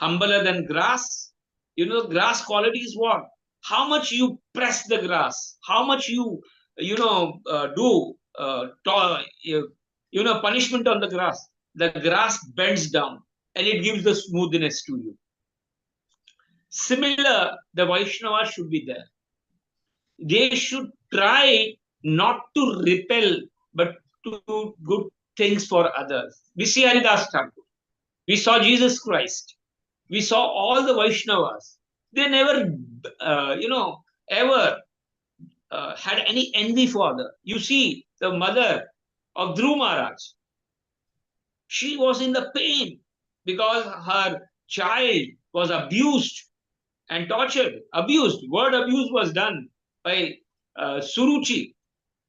humbler than grass. You know, the grass quality is what? How much you press the grass, how much do punishment on the grass bends down and it gives the smoothness to you. Similar, the Vaishnava should be there. They should try not to repel, but to do good things for others. We see Haridas Thakur. We saw Jesus Christ. We saw all the Vaishnavas. They never, ever had any envy for others. You see, the mother of Dhruv Maharaj, she was in the pain because her child was abused and tortured, abused. Word abuse was done by Suruchi.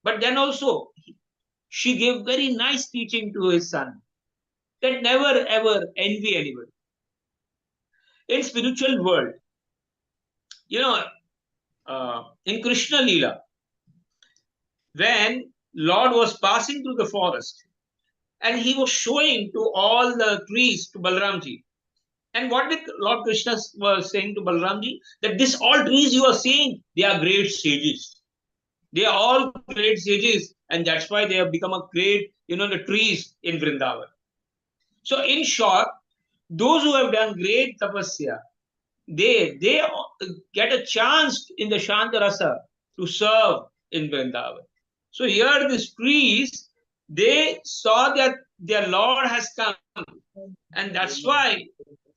But then also, she gave very nice teaching to his son that never ever envy anybody. In spiritual world, in Krishna Leela, when Lord was passing through the forest and he was showing to all the trees to Balramji. And what did Lord Krishna was saying to Balramji? That this all trees you are seeing, they are great sages. They are all great sages, and that's why they have become a great, the trees in Vrindavan. So in short, those who have done great tapasya, they get a chance in the Shantarasa to serve in Vrindavan. So here these trees, they saw that their Lord has come, and that's why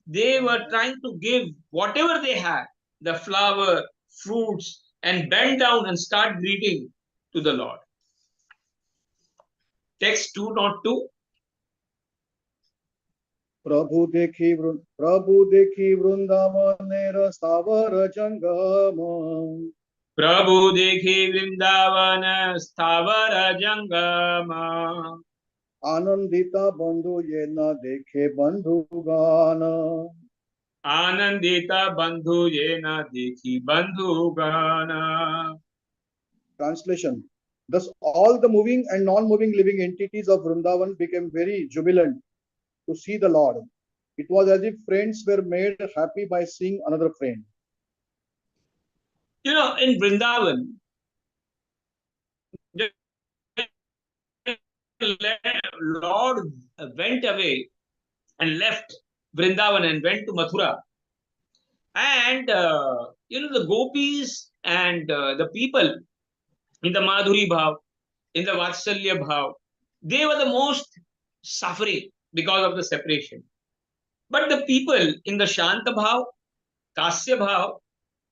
they were trying to give whatever they had, the flower, fruits, and bend down and start greeting to the Lord. Text 202. प्रभु देखी वृंदावनेर स्थावर जंगम प्रभु देखी वृंदावन स्थावर जंगम आनंदिता बंधु ये न देखे बंधुगान आनंदिता बंधु ये न देखी बंधुगान. Translation. Thus all the moving and non-moving living entities of Vrindavan became very jubilant to see the Lord. It was as if friends were made happy by seeing another friend. In Vrindavan, Lord went away and left Vrindavan and went to Mathura. And, the gopis and the people in the Madhuri Bhav, in the Vatsalya Bhav, they were the most suffering because of the separation. But the people in the Shanta Bhav, Kasya Bhav,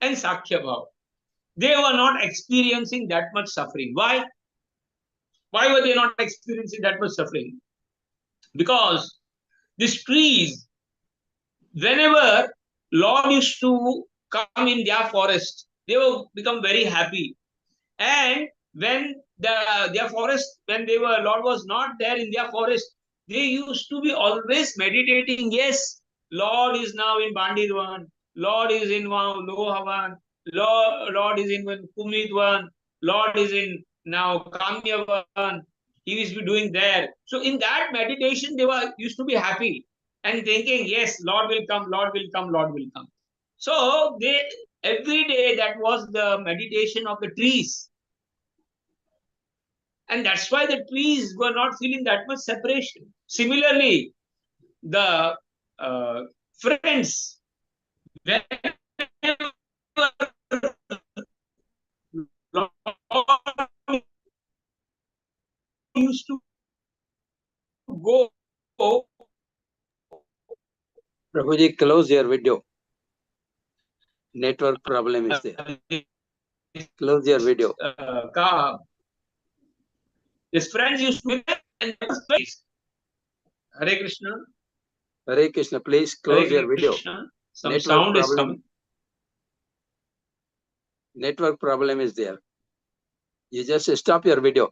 and Sakhya Bhav, they were not experiencing that much suffering. Why? Why were they not experiencing that much suffering? Because these trees, whenever Lord used to come in their forest, they will become very happy. And when their forest, when Lord was not there in their forest, they used to be always meditating. Yes, Lord is now in Bandirvan, Lord is in Lohavan, Lord is in Kumitvan, Lord is in now Kamyavan. He used to be doing there. So in that meditation, they were used to be happy and thinking, yes, Lord will come, Lord will come, Lord will come. So every day that was the meditation of the trees. And that's why the trees were not feeling that much separation. Similarly, the friends, when used to go. Prabhuji, close your video. Network problem is there. Close your video. His friends used to be there and place. Hare Krishna. Hare Krishna, please close your video. Some network sound is coming. Network problem is there. You just stop your video.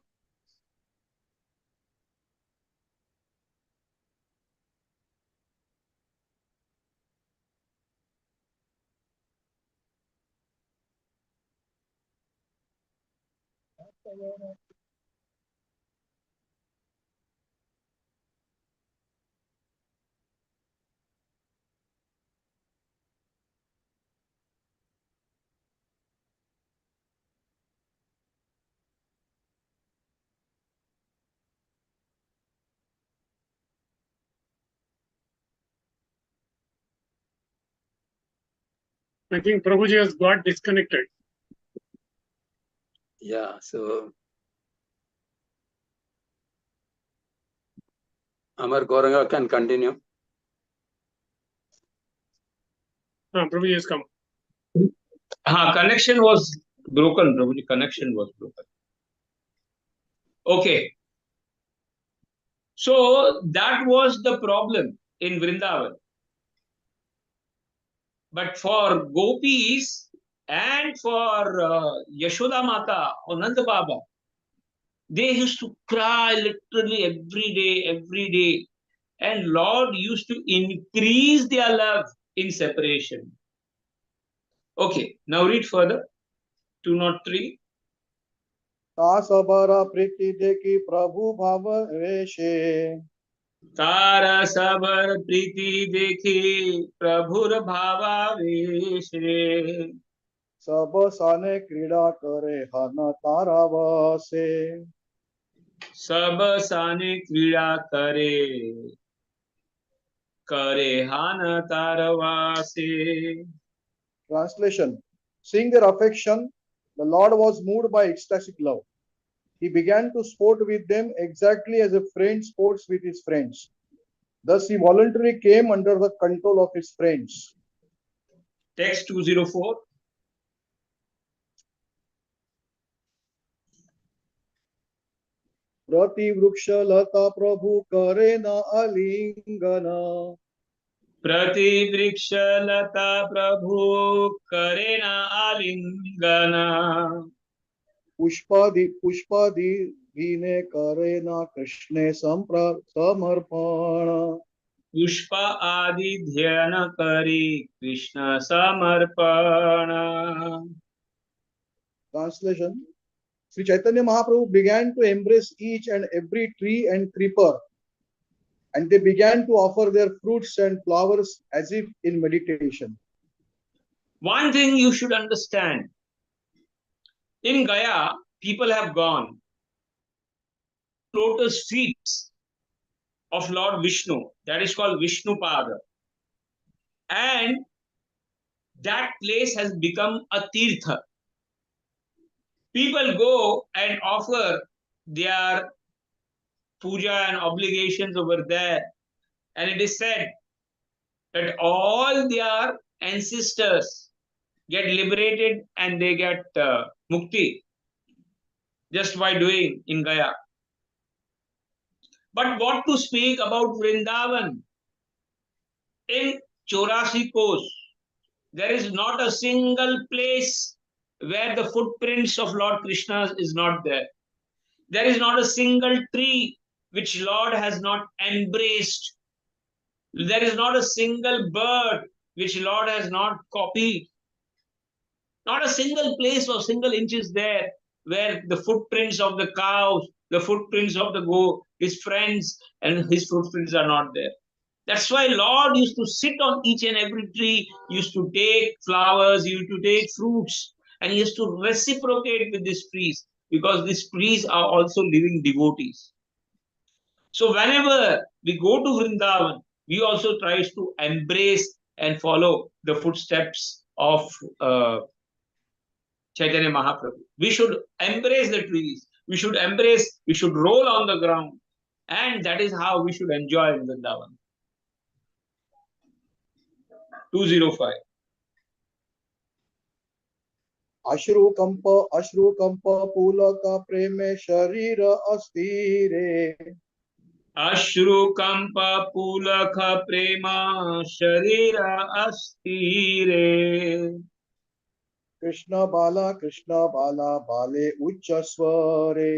I think Prabhuji has got disconnected. Yeah, so Amar Gauranga can continue. Prabhuji has come. Connection was broken, Prabhuji. Connection was broken. Okay. So that was the problem in Vrindavan. But for gopis and for Yashoda Mata or Nanda Baba, they used to cry literally every day. And Lord used to increase their love in separation. Okay, now read further. 203. सबरा प्रीति देखी प्रभु भाव रेशे तारा सबर प्रीति देखी प्रभुर भावावेशे सब साने क्रीड़ा करे हन तारा वसे सब साने क्रीड़ा करे हान तारवासे. Translation. Seeing their affection, the Lord was moved by ecstatic love. He began to sport with them exactly as a friend sports with his friends. Thus, he voluntarily came under the control of his friends. Text 204. प्रति वृक्ष लता प्रभु करे न आलिंगन प्रति वृक्ष लता प्रभु करे न आलिंगन पुष्पादि भीने करे न कृष्णे समर्पण पुष्प आदि ध्यान करी कृष्ण समर्पण. Translation. Sri Chaitanya Mahaprabhu began to embrace each and every tree and creeper, and they began to offer their fruits and flowers as if in meditation. One thing you should understand. In Gaya, people have gone lotus feet of Lord Vishnu. That is called Vishnu Pada. And that place has become a tirtha. People go and offer their puja and obligations over there. And it is said that all their ancestors get liberated and they get mukti just by doing in Gaya. But what to speak about Vrindavan? In 84 Kos, there is not a single place where the footprints of Lord Krishna is not there. There is not a single tree which Lord has not embraced. There is not a single bird which Lord has not copied. Not a single place or single inch is there where the footprints of the cows, the footprints of the goat, his friends and his footprints are not there. That's why Lord used to sit on each and every tree, used to take flowers, he used to take fruits, and he used to reciprocate with these trees because these trees are also living devotees. So whenever we go to Vrindavan, we also try to embrace and follow the footsteps of Chaitanya Mahaprabhu. We should embrace the trees. We should roll on the ground. And that is how we should enjoy in Vrindavan. 205. अश्रुकंप पुलक प्रेमे शरीर अस्थिरे अश्रुकंप पुलक प्रेम शरीर अस्थिरे कृष्ण बाला बाले उच्च स्वरे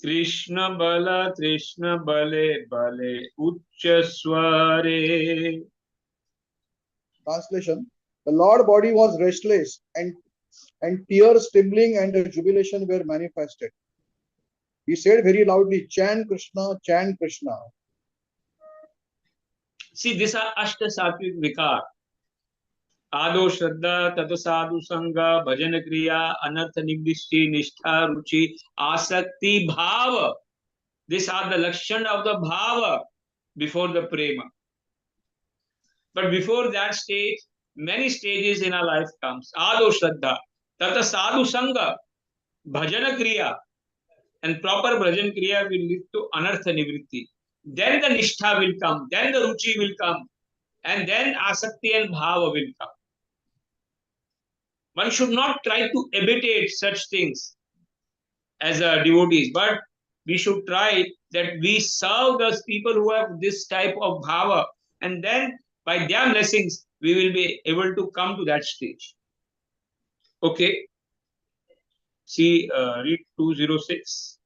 कृष्ण बले बले उच्च स्वरे. Translation. The Lord body was restless and tears trembling and jubilation were manifested. He said very loudly, chant Krishna, chant Krishna. See, these are Ashta Sattvic Vikar. Ado Shraddha, Tato Sadhu Sangha, Bhajan Kriya, Anartha Nigdishti, Nishtha, Ruchi, Asakti, Bhava. These are the Lakshana of the Bhava before the Prema. But before that stage, many stages in our life comes. Ado Shraddha, Tata Sadhu Sangha, Bhajana Kriya, and proper Bhajan Kriya will lead to Anartha Nivritti. Then the Nishtha will come, then the Ruchi will come, and then Asakti and Bhava will come. One should not try to imitate such things as devotees, but we should try that we serve those people who have this type of bhava, and then by their blessings we will be able to come to that stage. Okay, see, read 206.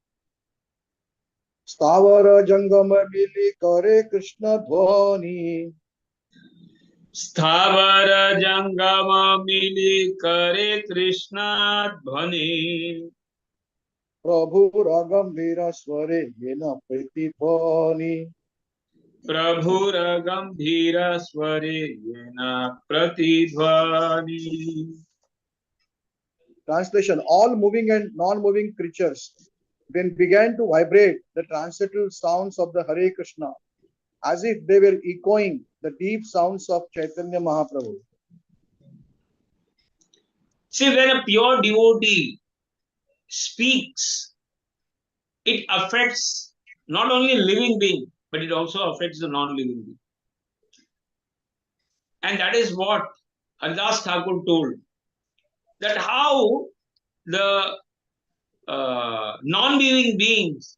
स्थावर जंगम मिली करे कृष्ण ध्वनि स्थावर जंगम मिली करे कृष्ण ध्वनि प्रभुर गंभीर स्वरे येन प्रतिध्वनि प्रभुर गंभीर स्वरे येन प्रतिध्वनि. Translation: all moving and non-moving creatures then began to vibrate the transcendental sounds of the Hare Krishna as if they were echoing the deep sounds of Chaitanya Mahaprabhu. See, when a pure devotee speaks, it affects not only living being, but it also affects the non-living being. And that is what Haridas Thakur told, that how the non-living beings,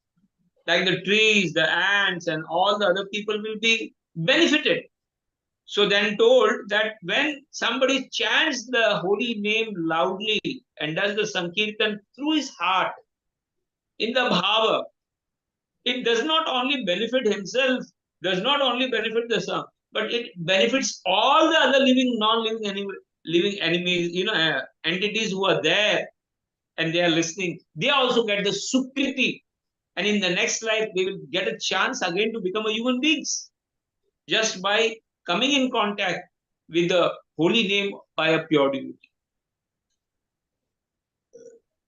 like the trees, the ants, and all the other people will be benefited. So then told that when somebody chants the holy name loudly and does the Sankirtan through his heart, in the bhava, it does not only benefit himself, does not only benefit the son, but it benefits all the other living, non-living, living enemies, entities who are there and they are listening. They also get the sukriti, and in the next life they will get a chance again to become a human beings just by coming in contact with the holy name by a pure devotee.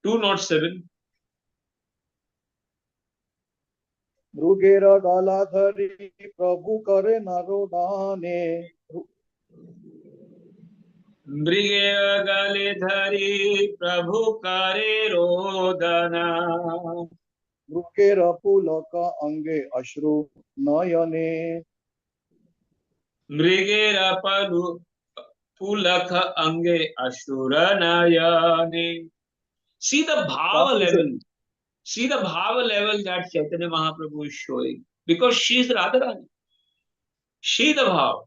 207. मृगेर गालाधरी प्रभु करे नारोडाने मृगे गले धरी प्रभु करे रोदना मृगेर पुलक अंगे अश्रु नयने मृगेर पुलक अंगे अश्रुर नयने. See the bhava level. See the bhava level that Chaitanya Mahaprabhu is showing, because she is Radharani. She the bhava.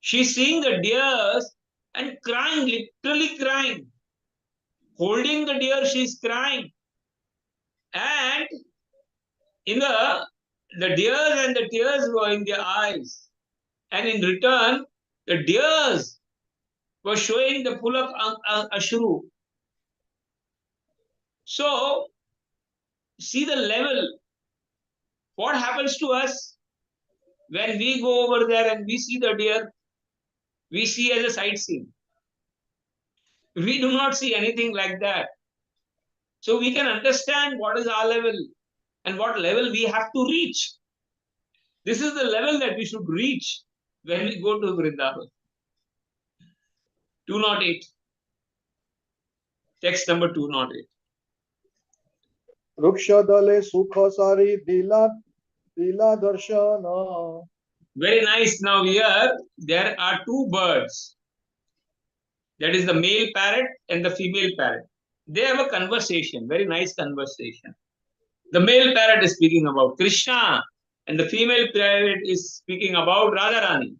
She is seeing the deers and crying, literally crying. Holding the deer, she is crying. And in the deers and the tears were in their eyes. And in return, the deers were showing the pulak ashru. So, see the level. What happens to us when we go over there and we see the deer? We see as a sightseeing. We do not see anything like that. So we can understand what is our level and what level we have to reach. This is the level that we should reach when we go to Vrindavan. 208. Text number 208. वृक्षदले सुख सारी दिला दिला दर्शन. Very nice. Now here there are two birds. That is the male parrot and the female parrot. They have a conversation, very nice conversation. The male parrot is speaking about Krishna and the female parrot is speaking about Radharani.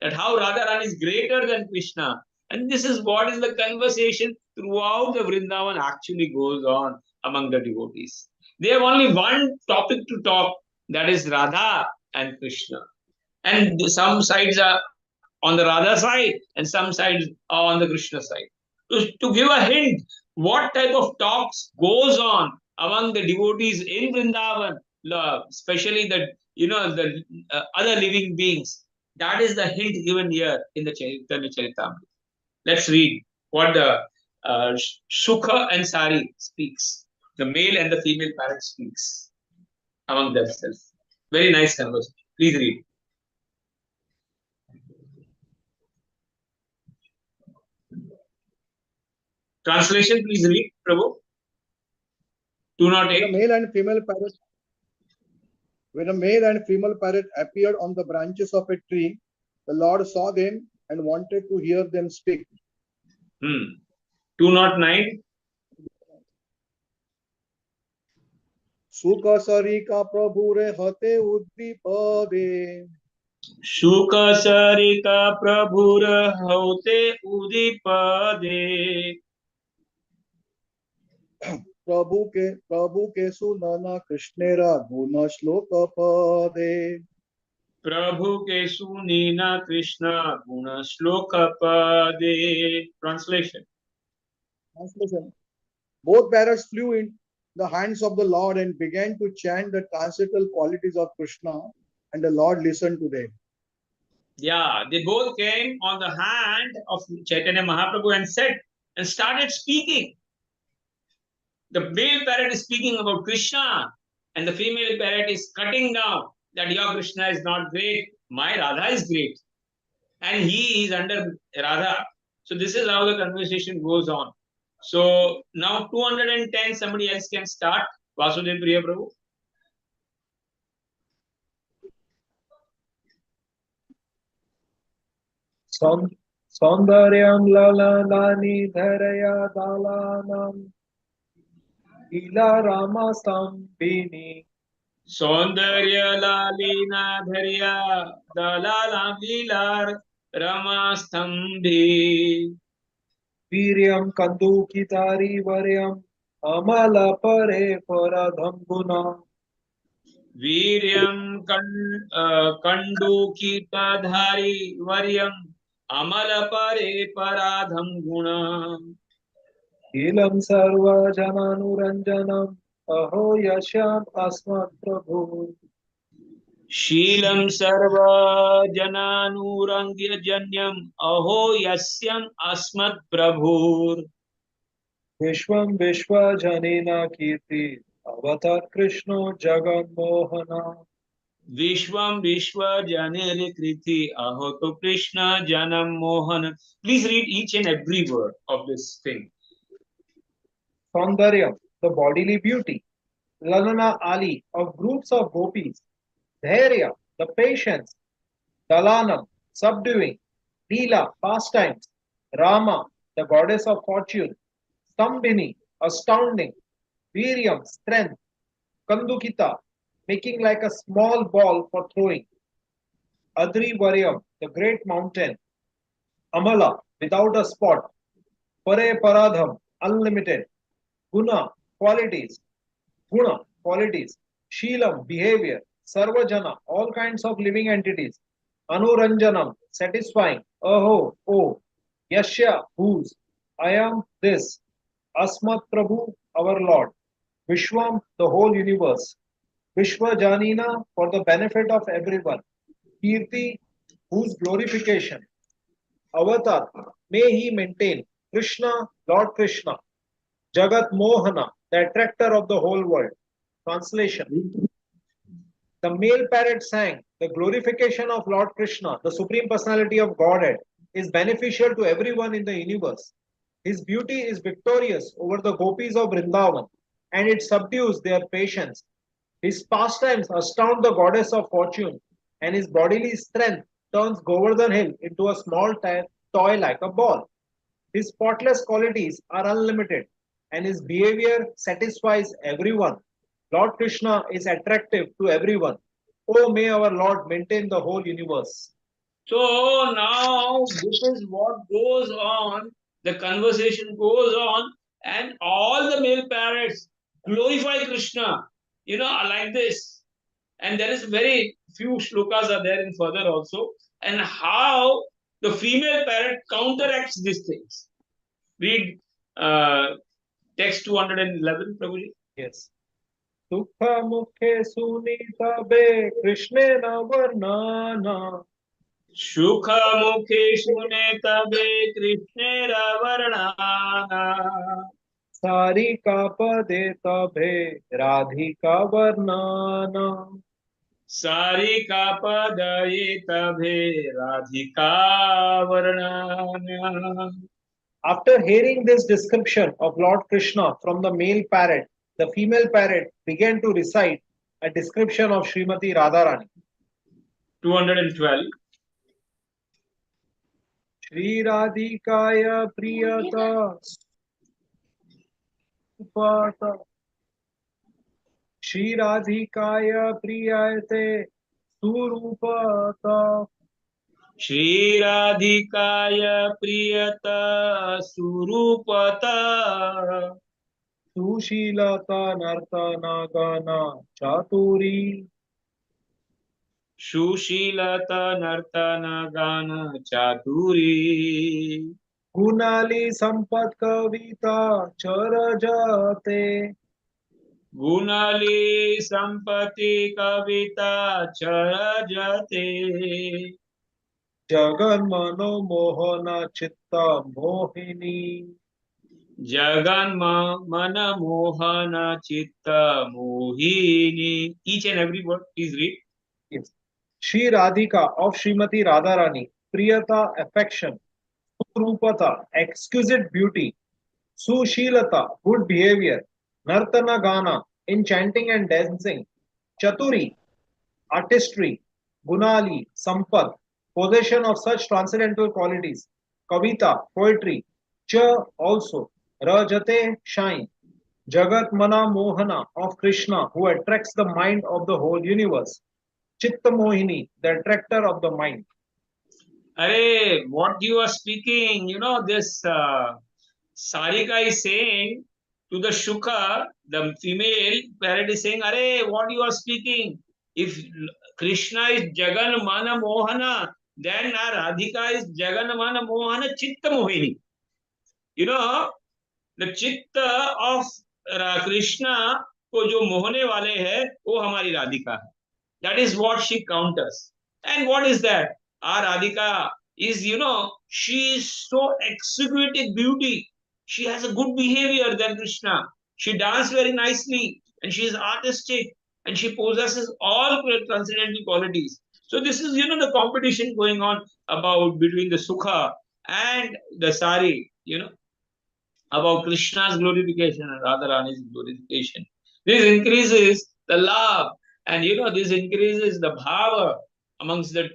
That how Radharani is greater than Krishna. And this is what is the conversation throughout the Vrindavan actually goes on among the devotees. They have only one topic to talk, that is Radha and Krishna. And some sides are on the Radha side and some sides are on the Krishna side. To give a hint, what type of talks goes on among the devotees in Vrindavan, especially the other living beings. That is the hint given here in the Chaitanya Charitamrita. Let's read what the Sukha and Sari speaks. The male and the female parrot speaks among themselves. Very nice conversation. Please read. Translation, please read, Prabhu. When a 208. male and female parrot, when a male and female parrot appeared on the branches of a tree, the Lord saw them and wanted to hear them speak. 209. सुख सरी का प्रभु रे हते उद्दीपदे शुक सरिका प्रभुर होते उदीपदे प्रभु के सुनना कृष्णेरा गुण श्लोक पदे प्रभु के सुनीना कृष्ण गुण श्लोक पदे. Translation. Both parrots flew in the hands of the Lord and began to chant the transcendental qualities of Krishna, and the Lord listened to them. Yeah, they both came on the hand of Chaitanya Mahaprabhu and said and started speaking. The male parrot is speaking about Krishna, and the female parrot is cutting down that your Krishna is not great, my Radha is great, and he is under Radha. So this is how the conversation goes on. So now 210, somebody else can start. Vasudev Priya Prabhu. सौन्दर्यं ललनानि धरया दालानां लीला रामस्तम्भिनी सौंदर्य लालीना धरिया दलाला लीलार रमास्तंभे वीर्यं कन्दुकितारी वर्यम् अमल परे परधं गुना वीर्यं कंडूकितधारी वर्यं अमल परे पराधम गुण शीलं सर्वजनानुरञ्जनम् अहो यस्याम् अस्मत् प्रभु शीलं सर्वजनानुरंग्यजन्यम् अहो यस्यम् अस्मत् प्रभुर् विश्वं विश्वजनेन कीर्ति अवतार कृष्णो जगन्मोहना विश्वम विश्व जनकृति अहो तो कृष्ण जनम Mohan. Please read each and every word of this thing. Saundarya, the bodily beauty. Lalana Ali, of groups of gopis. Dhairya, the patience. Dalanam, subduing. Leela, pastimes. Rama, the goddess of fortune. Stambhini, astounding. Viryam, strength. Kandukita, making like a small ball for throwing. Adri Varyam, the great mountain. Amala, without a spot. Pare Paradham, unlimited. Guna, qualities. Guna, qualities. Sheelam, behavior. Sarvajana, all kinds of living entities. Anuranjanam, satisfying. Aho, oh. Yashya, whose. I am this. Asmat Prabhu, our Lord. Vishwam, the whole universe. Vishwajanina, for the benefit of everyone. Kirti, whose glorification. Avatar, may he maintain. Krishna, Lord Krishna. Jagat Mohana, the attractor of the whole world. Translation. The male parrot sang, the glorification of Lord Krishna, the Supreme Personality of Godhead, is beneficial to everyone in the universe. His beauty is victorious over the gopis of Vrindavan, and it subdues their patience. His pastimes astound the goddess of fortune, and his bodily strength turns Govardhan Hill into a small toy like a ball. His spotless qualities are unlimited, and his behavior satisfies everyone. Lord Krishna is attractive to everyone. Oh, may our Lord maintain the whole universe. So now this is what goes on. The conversation goes on, and all the male parrots glorify Krishna, like this. And there is very few shlokas are there in further also, and how the female parrot counteracts these things. Read text 211, Prabhuji. Yes. Sukha mukhe sunita be Krishne na varnana. सुख मुखे सुने तबे कृष्ण वर्णना सारिका पदे तबे राधिका वर्णना सारिका पदये तबे राधिका वर्णना. After hearing this description of Lord Krishna from the male parrot, the female parrot began to recite a description of Srimati Radharani. 212. Shri Radhikaya Priyata Supata Shri Radhikaya Priyate Surupata Shri Radhikaya Priyata Surupata Sushilata Nartana Gana Chaturi Shushilata Nartana Gana Chaturi Gunali Sampat Kavita Charajate Gunali Sampati Kavita Charajate Jagan Mano Mohana Chitta Mohini Jagan Mana Mohana Chitta Mohini. Each and every word, please read. Yes. Shri Radhika of Srimati Radharani, Priyata affection, Surupata exquisite beauty, Sushilata good behavior, Nartana Gana enchanting and dancing, Chaturi artistry, Gunali Sampad possession of such transcendental qualities, Kavita poetry, Cha also, Rajate shine, Jagat Mana Mohana of Krishna who attracts the mind of the whole universe, Chitta Mohini the attractor of the mind. Arey, what you are speaking, this Sarika is saying to the Shuka, the female parrot is saying, Arey, what you are speaking? If Krishna is Jagan Mana Mohana, then our Radhika is Jagan Mana Mohana Chitta Mohini. The Chitta of Krishna को जो मोहने वाले है वो हमारी राधिका है. That is what she counters. And what is that? Our Radhika is, she is so exquisite beauty. She has a good behavior than Krishna. She dances very nicely and she is artistic and she possesses all transcendental qualities. So this is, the competition going on about between the Sukha and the Sari, about Krishna's glorification and Radharani's glorification. This increases the love and this increases the bhava amongst the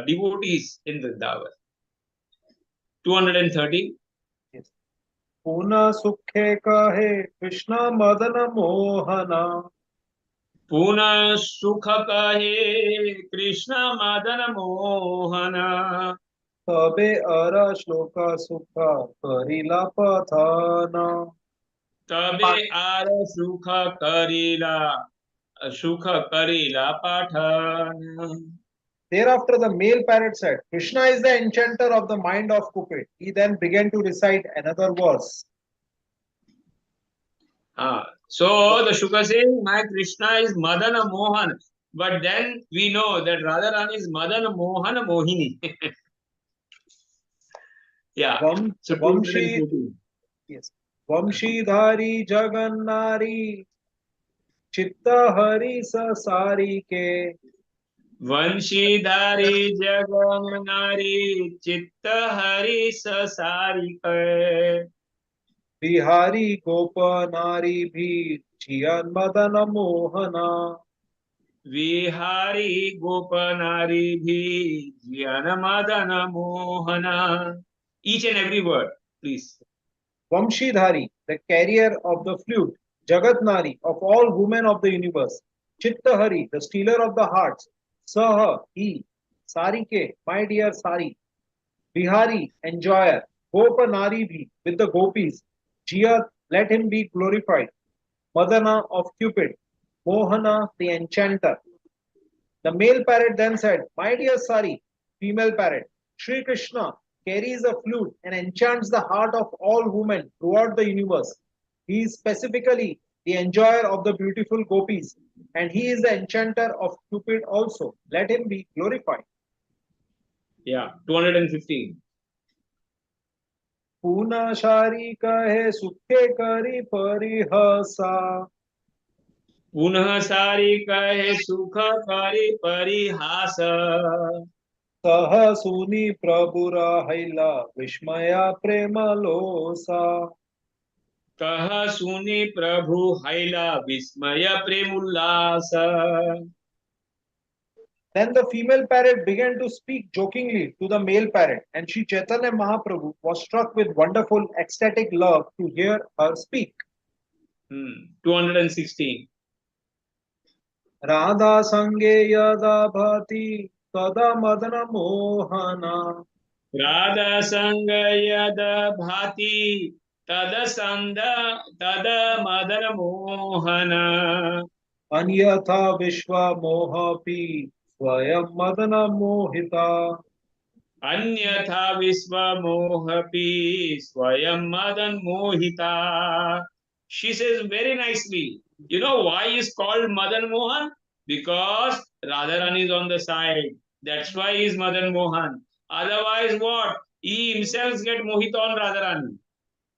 devotees in the Vrindavan. 230. Yes. Puna Sukhe Kahe Krishna Madana Mohana Puna Sukha Kahe Krishna Madana Mohana Tabe Ara Shloka Sukha Karila Pathana. Tabe Ara Sukha Karila Pathana. Thereafter, the male parrot said, Krishna is the enchanter of the mind of Cupid. He then began to recite another verse. So the Shuka says, my Krishna is Madana Mohan. But then we know that Radharani is Madana Mohana Mohini. Yeah. So Vamshi, yes. Vamshidhari Jagannari Chitta Hari Sasari Ke Vanshidhari Jaganari Chitta Hari Sasari Kai Bihari Gopanari Bhi Jiyan Madana Mohana Vihari Gopanari Bhi Jnana Madana Mohana. Each and every word, please. Vamshidhari, the carrier of the flute, Jagatnari, of all women of the universe, Chittahari, the stealer of the hearts, Saha, he, Sarike, my dear Sari, Bihari, enjoyer, Gopanari bhi, with the gopis, Jiyat, let him be glorified, Madana of Cupid, Mohana, the enchanter. The male parrot then said, my dear Sari, female parrot, Sri Krishna carries a flute and enchants the heart of all women throughout the universe. He is specifically the enjoyer of the beautiful gopis, and he is the enchanter of Cupid also. Let him be glorified. Yeah, 215. Puna shari kahe sukhe kari parihasa. पुनः सारी कहे सुख करी परिहास सहसूनी प्रभुरा हैला विस्मया प्रेम लोसा. कह सुनि प्रभु हैला विस्मय प्रेमुल्लास. Then the female parrot began to speak jokingly to the male parrot, and Sri Chaitanya Mahaprabhu was struck with wonderful ecstatic love to hear her speak. 216. Radha sange yada bhati tada madana mohana. Radha sanga yada bhati tada sanda tada madana mohana. Anyatha vishwa mohapi swayam madana mohita. Anyatha visva mohapi swayam madan mohita. She says very nicely. You know why is called Madan Mohan? Because Radharani is on the side. That's why he is Madan Mohan. Otherwise, what? He himself get Mohita on Radharani.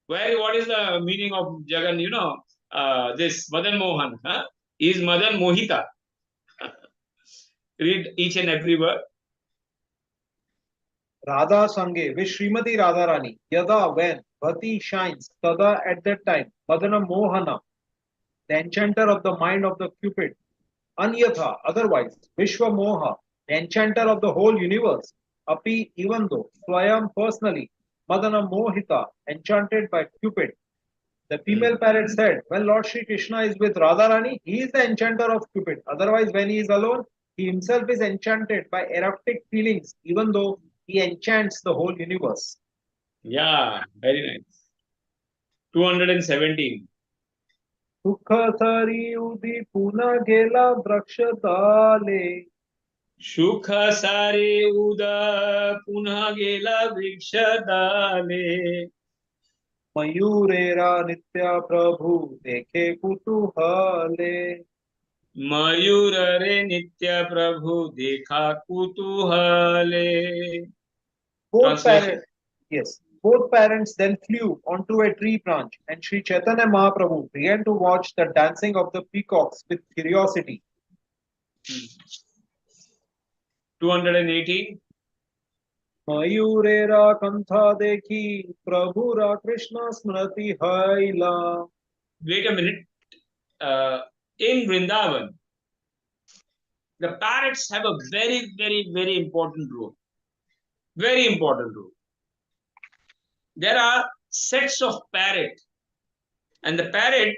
What is the meaning of Jagan? This Madan Mohan. Huh? He is Madan Mohita. Read each and every word. Radha Sange with Srimati Radharani. Yada when Bhati shines, tada at that time, Madana Mohana, the enchanter of the mind of the Cupid. Anyatha, otherwise, Vishwa Moha, the enchanter of the whole universe. Api, even though, Swayam personally, Madana Mohita, enchanted by Cupid. The female parrot said, when Lord Shri Krishna is with Radharani, he is the enchanter of Cupid. Otherwise, when he is alone, he himself is enchanted by erotic feelings, even though he enchants the whole universe. Yeah, very nice. 217. सुख सरी उदी पुन्हा गेला वृक्ष दाले. सुख सारे उदा पुन्हा गेला वृक्ष दाले. मयूरेरा नित्या प्रभु देखे कुतूहले. मयूर रे नित्य प्रभु देखा कुतूहले. Both parents, yes, both parents then flew onto a tree branch, and Sri Chaitanya Mahaprabhu began to watch the dancing of the peacocks with curiosity. 218. मयूरेरा kantha देखी प्रभुरा कृष्ण स्मृति हैला. Wait a minute. In Vrindavan, the parrots have a very, very, very important role. Very important role. There are sets of parrot, and the parrot,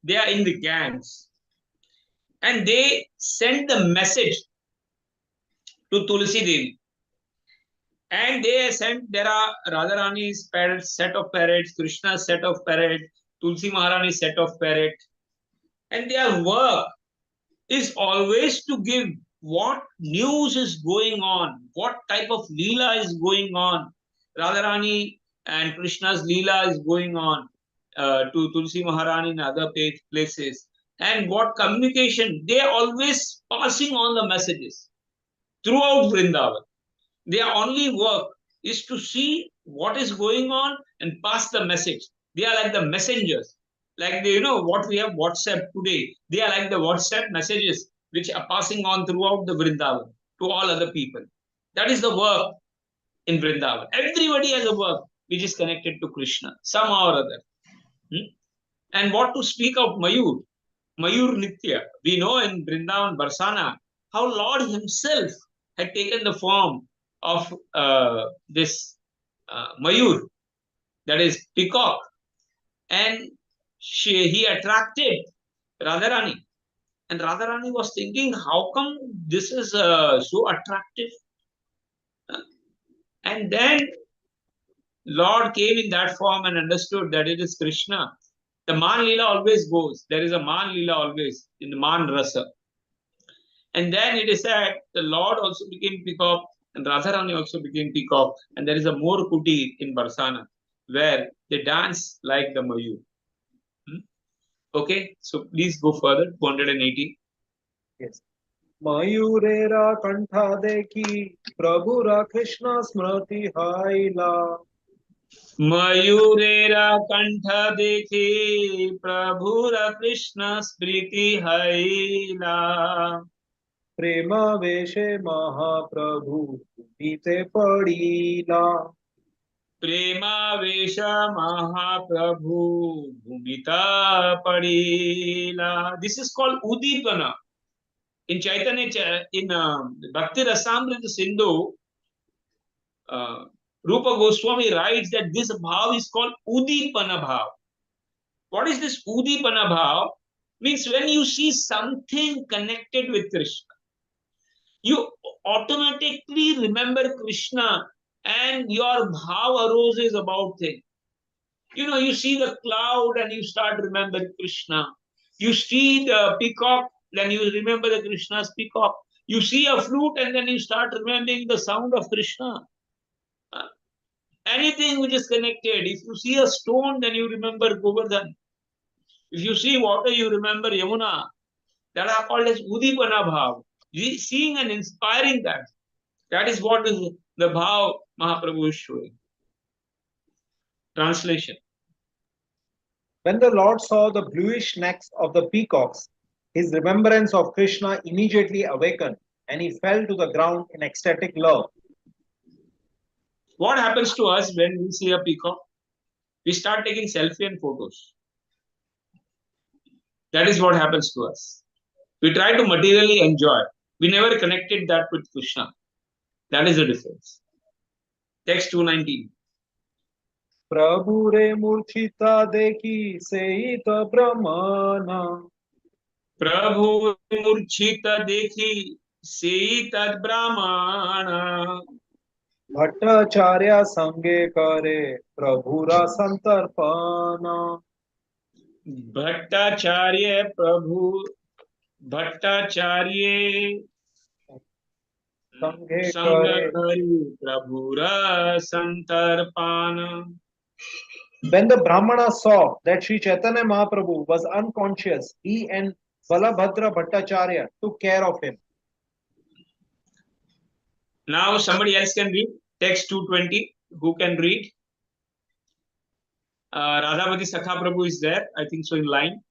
they are in the gangs, and they send the message to Tulsi Devi. And they sent, there are Radharani's parrots, set of parrots, Krishna's set of parrot, Tulsi Maharani's set of parrot. And their work is always to give what news is going on, what type of Leela is going on. Radharani and Krishna's Leela is going on to Tulsi Maharani and other places. And what communication, they are always passing on the messages throughout Vrindavan. Their only work is to see what is going on and pass the message. They are like the messengers. Like what we have WhatsApp today. They are like the WhatsApp messages which are passing on throughout the Vrindavan to all other people. That is the work in Vrindavan. Everybody has a work which is connected to Krishna, somehow or other. And what to speak of Mayur? Mayur Nitya. We know in Vrindavan, Barsana, how Lord himself had taken the form of this Mayur, that is peacock, and he attracted Radharani. And Radharani was thinking, how come this is so attractive? And then Lord came in that form and understood that it is Krishna. The Man Leela always goes. There is a Man Leela always in the Man Rasa. And then it is said the Lord also became peacock and Radharani also became peacock. And there is a more kuti in Barsana where they dance like the Mayur. Okay, so please go further. 280. Yes. Mayurera kantha dekhi Prabhura Krishna smriti haila. Mayurera kantha dekhi Prabhura Krishna smriti haila. Prem वेशे Mahaprabhu भूमीते पडिला. प्रेमावेश Mahaprabhu भूमिता padila. This is called udipana. In Chaitanya, in Bhakti Rasamrita Sindhu, Rupa Goswami writes that this bhav is called udipana bhav. What is this udipana bhav? Means when you see something connected with Krishna, you automatically remember Krishna and your bhav arises about things. You see the cloud and you start remembering Krishna. You see the peacock, then you remember the Krishna's peacock. You see a flute and then you start remembering the sound of Krishna. Anything which is connected. If you see a stone, then you remember Govardhan. If you see water, you remember Yamuna. That are called as Udipana Bhav. Seeing and inspiring that. That is what is the Bhav Mahaprabhu is showing. Translation. When the Lord saw the bluish necks of the peacocks, his remembrance of Krishna immediately awakened and he fell to the ground in ecstatic love. What happens to us when we see a peacock? We start taking selfie and photos. That is what happens to us. We try to materially enjoy. We never connected that with Krishna. That is the difference. Text 219. Prabhu re murchita dekhi seit brahmana. Prabhu murchita dekhi seit brahmana. Bhattacharya sange kare prabhura santarpana. Bhattacharya Prabhu Bhattacharya Sange kare. Sangakari Prabhura Santarpana. When the Brahmana saw that Sri Chaitanya Mahaprabhu was unconscious, he and Balabhadra Bhattacharya took care of him. Now somebody else can read. Text 220. Who can read? Radhavati Sakha Prabhu is there. I think so in line.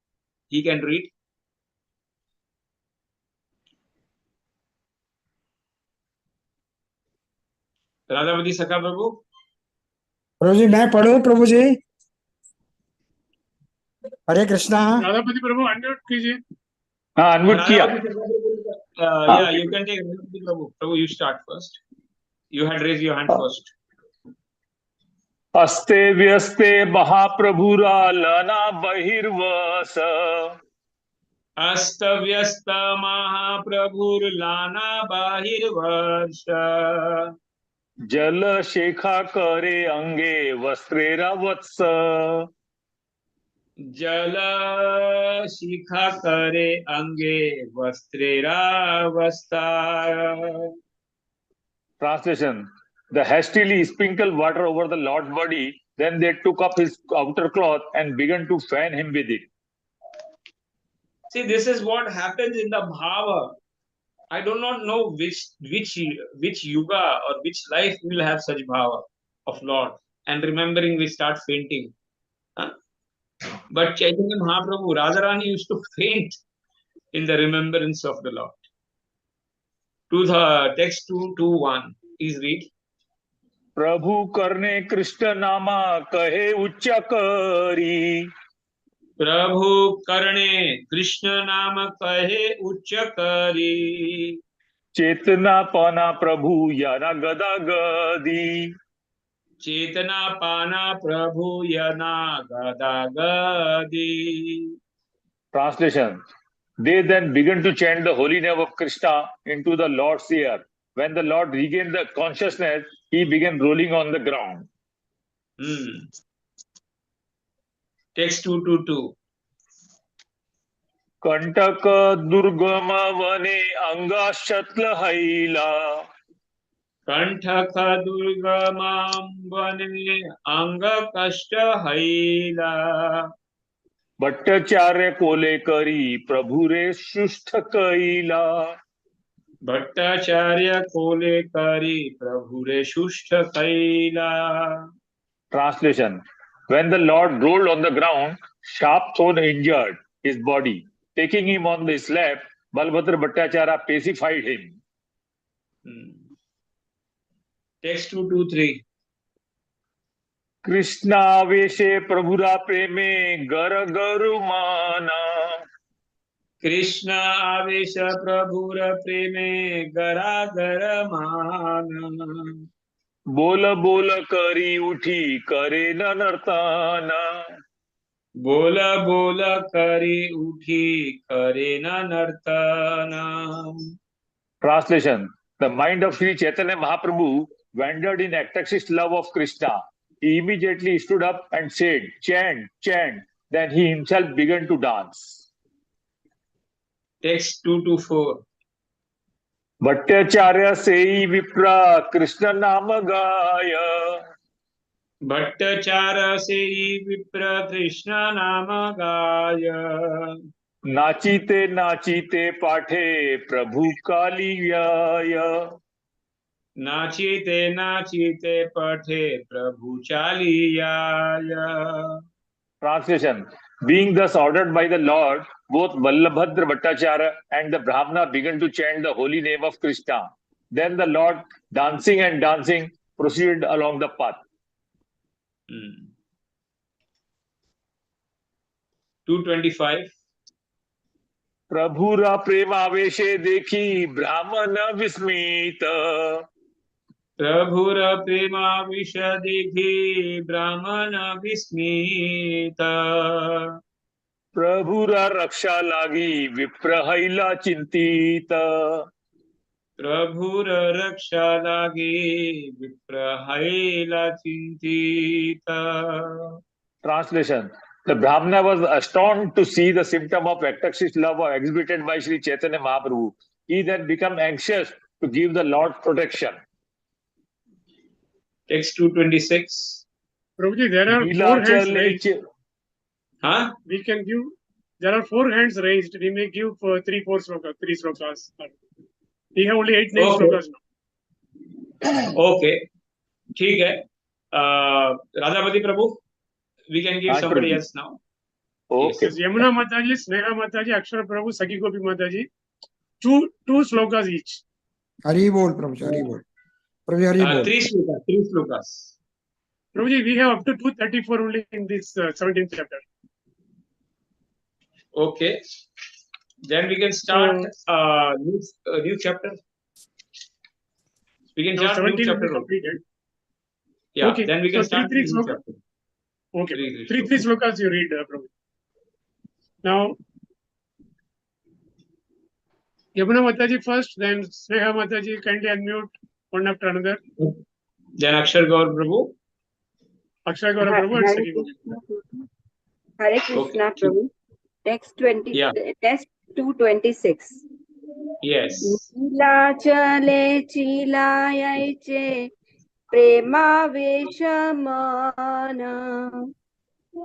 He can read. Radhavati Sakha Prabhu. प्रभु जी मैं पढ़ूं प्रभु जी हरे कृष्णा राधापति प्रभु unmute कीजिए. हाँ unmute किया. Yeah, you can take Radhavati Prabhu. Prabhu, you start first. You had raised your hand first. अस्ते व्यस्ते महाप्रभुरा लना बहिर्वस. अस्तव्यस्त महाप्रभुर्लाना बाहिर्वर्ष. जल शेखा करे अंगे वस्त्रेरा वत्स. जल शिखा करे अंगे वस्त्रेरा वस्ता. Translation: The hastily sprinkled water over the Lord's body, then they took up his outer cloth and began to fan him with it. See, this is what happens in the bhava. I do not know which yuga or which life will have such bhava of Lord. And remembering, we start fainting. Huh? But Chaitanya Mahaprabhu, Radharani used to faint in the remembrance of the Lord. To the text 221, please read. प्रभु करने कृष्ण नामा कहे उच्च करी. प्रभु करणे कृष्ण नाम कहे उच्च करी. चेतना पाना प्रभु याना गदा गदी. चेतना पाना प्रभु याना गदा गदी. Translation: They then began to chant the holy name of Krishna into the Lord's ear. When the Lord regained the consciousness, he began rolling on the ground. Text 222. कंटक दुर्गम वने अंगाशत्ल हैला. कंठक दुर्गमां वने अंग कष्ट हैला. भट्टाचार्य कोले करी प्रभु रे शुष्ठ कैला. भट्टाचार्य कोले करी प्रभु रे शुष्ठ कैला. Translation: When the Lord rolled on the ground, sharp thorn injured his body. Taking him on his lap, Balbhadra Bhattacharya pacified him. Text 223. Krishna veshe prabhura preme gar garumana. Krishna avesha prabhura preme gara gara mana. बोल बोल करी उठी करे न नर्ताना. Bola bola kari uthi kare na nartana. Translation: The mind of Sri Chaitanya Mahaprabhu wandered in ecstatic love of Krishna. He immediately stood up and said, "Chant, chant." Then he himself began to dance. Text 224. Bhattacharya sei vipra Krishna nama gaya. Bhattacharya se vipra Krishna nama gaya. नाचीते नाचीते पाठे प्रभु कालियाय. Nachite nachite pathe prabhu chaliyaya. Translation: Being thus ordered by the Lord, both Vallabhadra Bhattacharya and the Brahmana began to chant the holy name of Krishna. Then the Lord, dancing and dancing, proceeded along the path. 225. Prabhura premaaveshe dekhi Brahmana vismita. Prabhura prema vishadikhi brahmana vismita. Prabhura raksha lagi viprahaila chintita. Prabhura raksha lagi viprahaila chintita. Translation: The Brahmana was astonished to see the symptom of ecstatic love exhibited by Sri Chaitanya Mahaprabhu. He then became anxious to give the Lord's protection. Text 226. Prabhuji, there are 4 hands raised. Huh? We can give. There are 4 hands raised. We may give for 3 slokas. We have only 8 names slokas now. Okay. ठीक है. Radhapati Prabhu, we can give somebody else now. Okay. Yes. Yamuna Mataji, Sneha Mataji, Akshara Prabhu, Sakhi Gopi Mataji. 2 slokas each. Hari bol, Prabhuji, Hari bol. Prabhuji, Hari bol. 3 slokas. Prabhuji, we have up to 234 only in this 17th chapter. Okay. Then we can start new chapter. We can start new chapter. Completed. Yeah. Okay. Then we can start three new chapter. Okay. Three slokas you read, Prabhu. Now, Yamuna Mataji first, then Sneha Mataji, kindly unmute one after another. Then Akshar Gaur Prabhu. Akshar Gaur Prabhu and Sakhi Gopi. Hare Krishna, Prabhu. Text 226. Yes. Chale chilayaiche prema veshamana.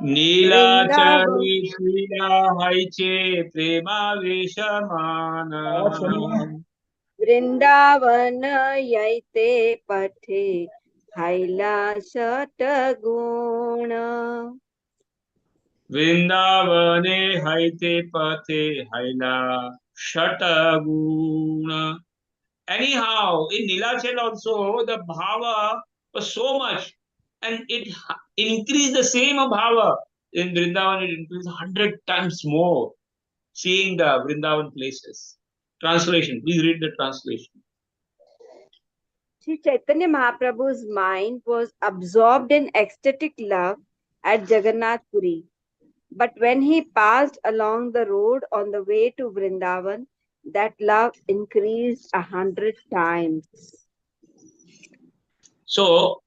Nilachari Shila Haiche Prema Veshamana. Vrindavana yaite pathe haila shataguna. Vrindavane Haite Pate Haila Shataguna. Anyhow, in Nilachal also, the bhava was so much, and it increased the same bhava. In Vrindavan, it increased 100 times more, seeing the Vrindavan places. Translation. Please read the translation. Sri Chaitanya Mahaprabhu's mind was absorbed in ecstatic love at Jagannath Puri. But when he passed along the road on the way to Vrindavan, that love increased 100 times. So,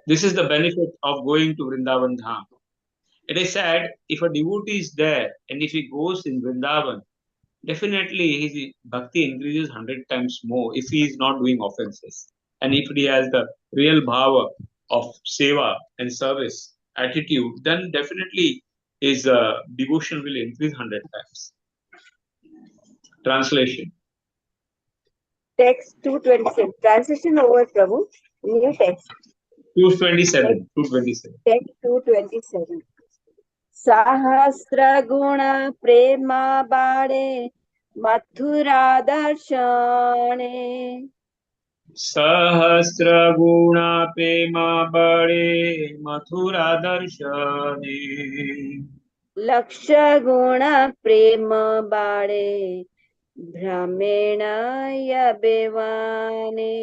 this is the benefit of going to Vrindavan Dham. It is said, if a devotee is there and if he goes in Vrindavan, definitely his bhakti increases 100 times more if he is not doing offenses. And if he has the real bhava of seva and service attitude, then definitely his devotion will increase 100 times. Translation. Text 227. Translation over, Prabhu. New text. 227. 227. Text 227. Sahasra guna prema bade Mathura दर्शने सहस्र गुणा प्रेम बड़े मथुरा दर्शने लक्ष गुण प्रेम बाळे भ्रमेण यबेवाने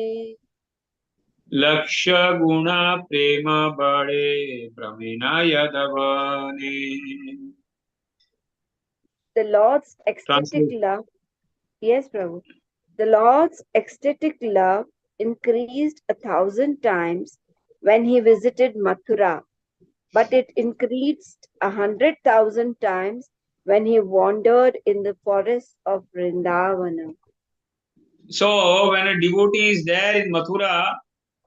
लक्ष गुणा प्रेम बड़े भ्रमेणा यदवने. The Lord's ecstatic Translate. love, yes, Prabhu. The Lord's ecstatic love increased 1,000 times when he visited Mathura, but it increased 100,000 times when he wandered in the forests of Vrindavana. So when a devotee is there in Mathura,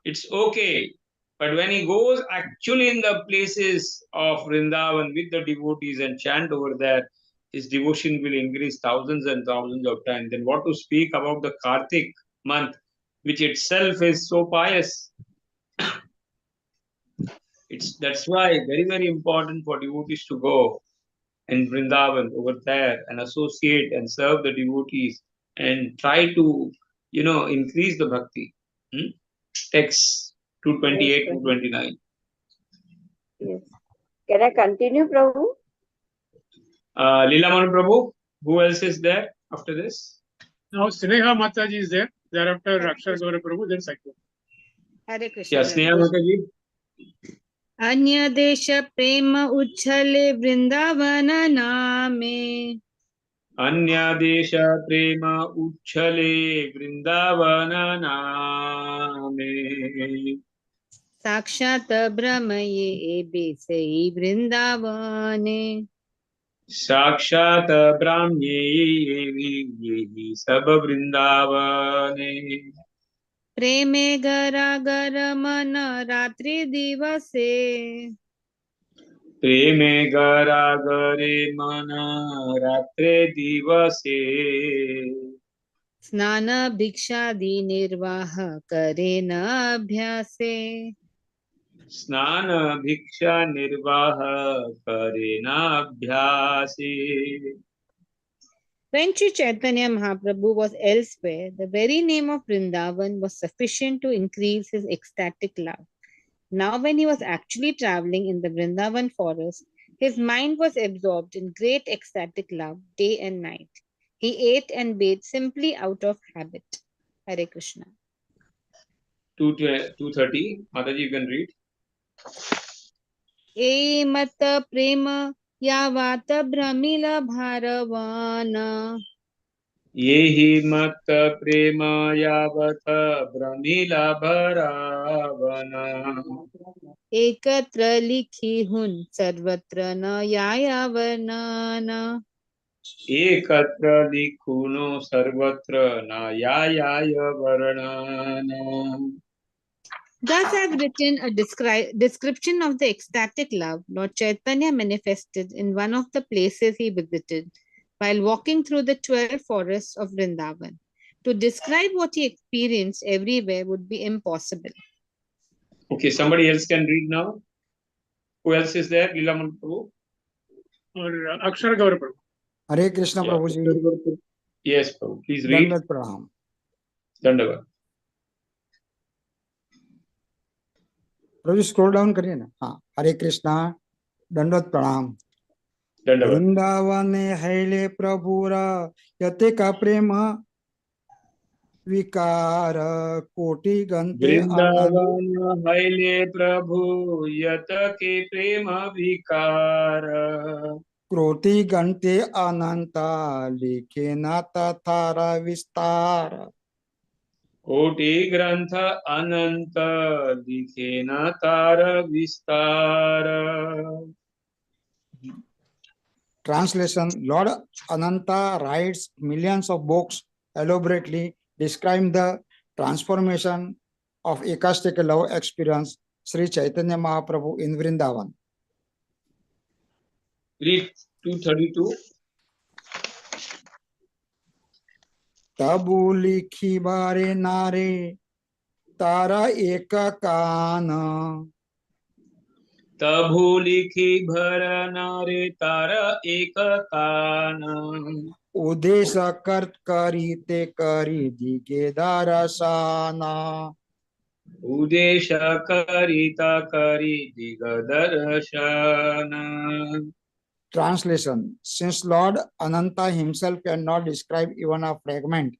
it's okay. But when he goes actually in the places of Vrindavan with the devotees and chant over there, his devotion will increase thousands and thousands of times. Then what to speak about the Kartik month, which itself is so pious. That's why very, very important for devotees to go in Vrindavan over there and associate and serve the devotees and try to, increase the bhakti. Text Yes, 228, Prabhu. 229. Yes. Can I continue, Prabhu? Leela Manu Prabhu, who else is there after this? Now Sneha Mataji is there. Thereafter Rakshar Gaura Prabhu, then Sakya. Hare Krishna. Yeah, Sneha Mataji. अन्य देश प्रेम उच्छले वृंदावन नामे अन्य देश प्रेम उच्छले वृंदावन नामे साक्षात भ्रमये बेसई वृंदावने साक्षात ब्राह्म्ये सब वृंदावने प्रेमे गरागर मन रात्रि दिवसे प्रेमे गरागरे मन रात्रे दिवसे स्नान भिक्षादि निर्वाह करे न अभ्यासे स्नान भिक्षा निर्वाह करे नाभ्यासे. When Sri Chaitanya Mahaprabhu was elsewhere, the very name of Vrindavan was sufficient to increase his ecstatic love. Now, when he was actually traveling in the Vrindavan forest, his mind was absorbed in great ecstatic love day and night. He ate and bathed simply out of habit. Hare Krishna. 230. Mataji, you can read. E mata prema yavata brahmila bharavana येहि मत प्रेम यावत भ्रमिला भरावना एकत्र लिखी हुन सर्वत्र न यायावनाना एकत्र लिखुनो सर्वत्र नायाय वर्णन. Thus I've written a description of the ecstatic love Lord Chaitanya manifested in one of the places he visited while walking through the 12 forests of Vrindavan. To describe what he experienced everywhere would be impossible. Okay, somebody else can read now. Who else is there? Leela Manu Prabhu. Or Akshar Gaura Prabhu. Hare Krishna Prabhu ji Yes, Prabhu. Please read. दंडवत प्रणाम. Dandavat. प्रभु जी scroll down करिए ना. हाँ, हरे कृष्णा दंडवत प्रणाम. Dandavat. Vrindavan हैले प्रभुर यते का प्रेम विकार कोटि गंते आनंद वृंदावन हैले प्रभु यत के प्रेम विकार क्रोति गंते अनंता लिखे न तथारा विस्तार कोटि ग्रंथ अनंत लिखे न तार विस्तार. Translation: Lord Ananta writes millions of books elaborately describing the transformation of ecstatic love experience Sri Chaitanya Mahaprabhu in Vrindavan. Read 232. तबु लिखी बारे नारे तारा एक कान तभु लिखी भर नारे तार एक कान उदेश कर्त करी ते करी दिगे Dharasana. Udesha karita kari digadarshana. Translation. Since Lord Ananta himself cannot describe even a fragment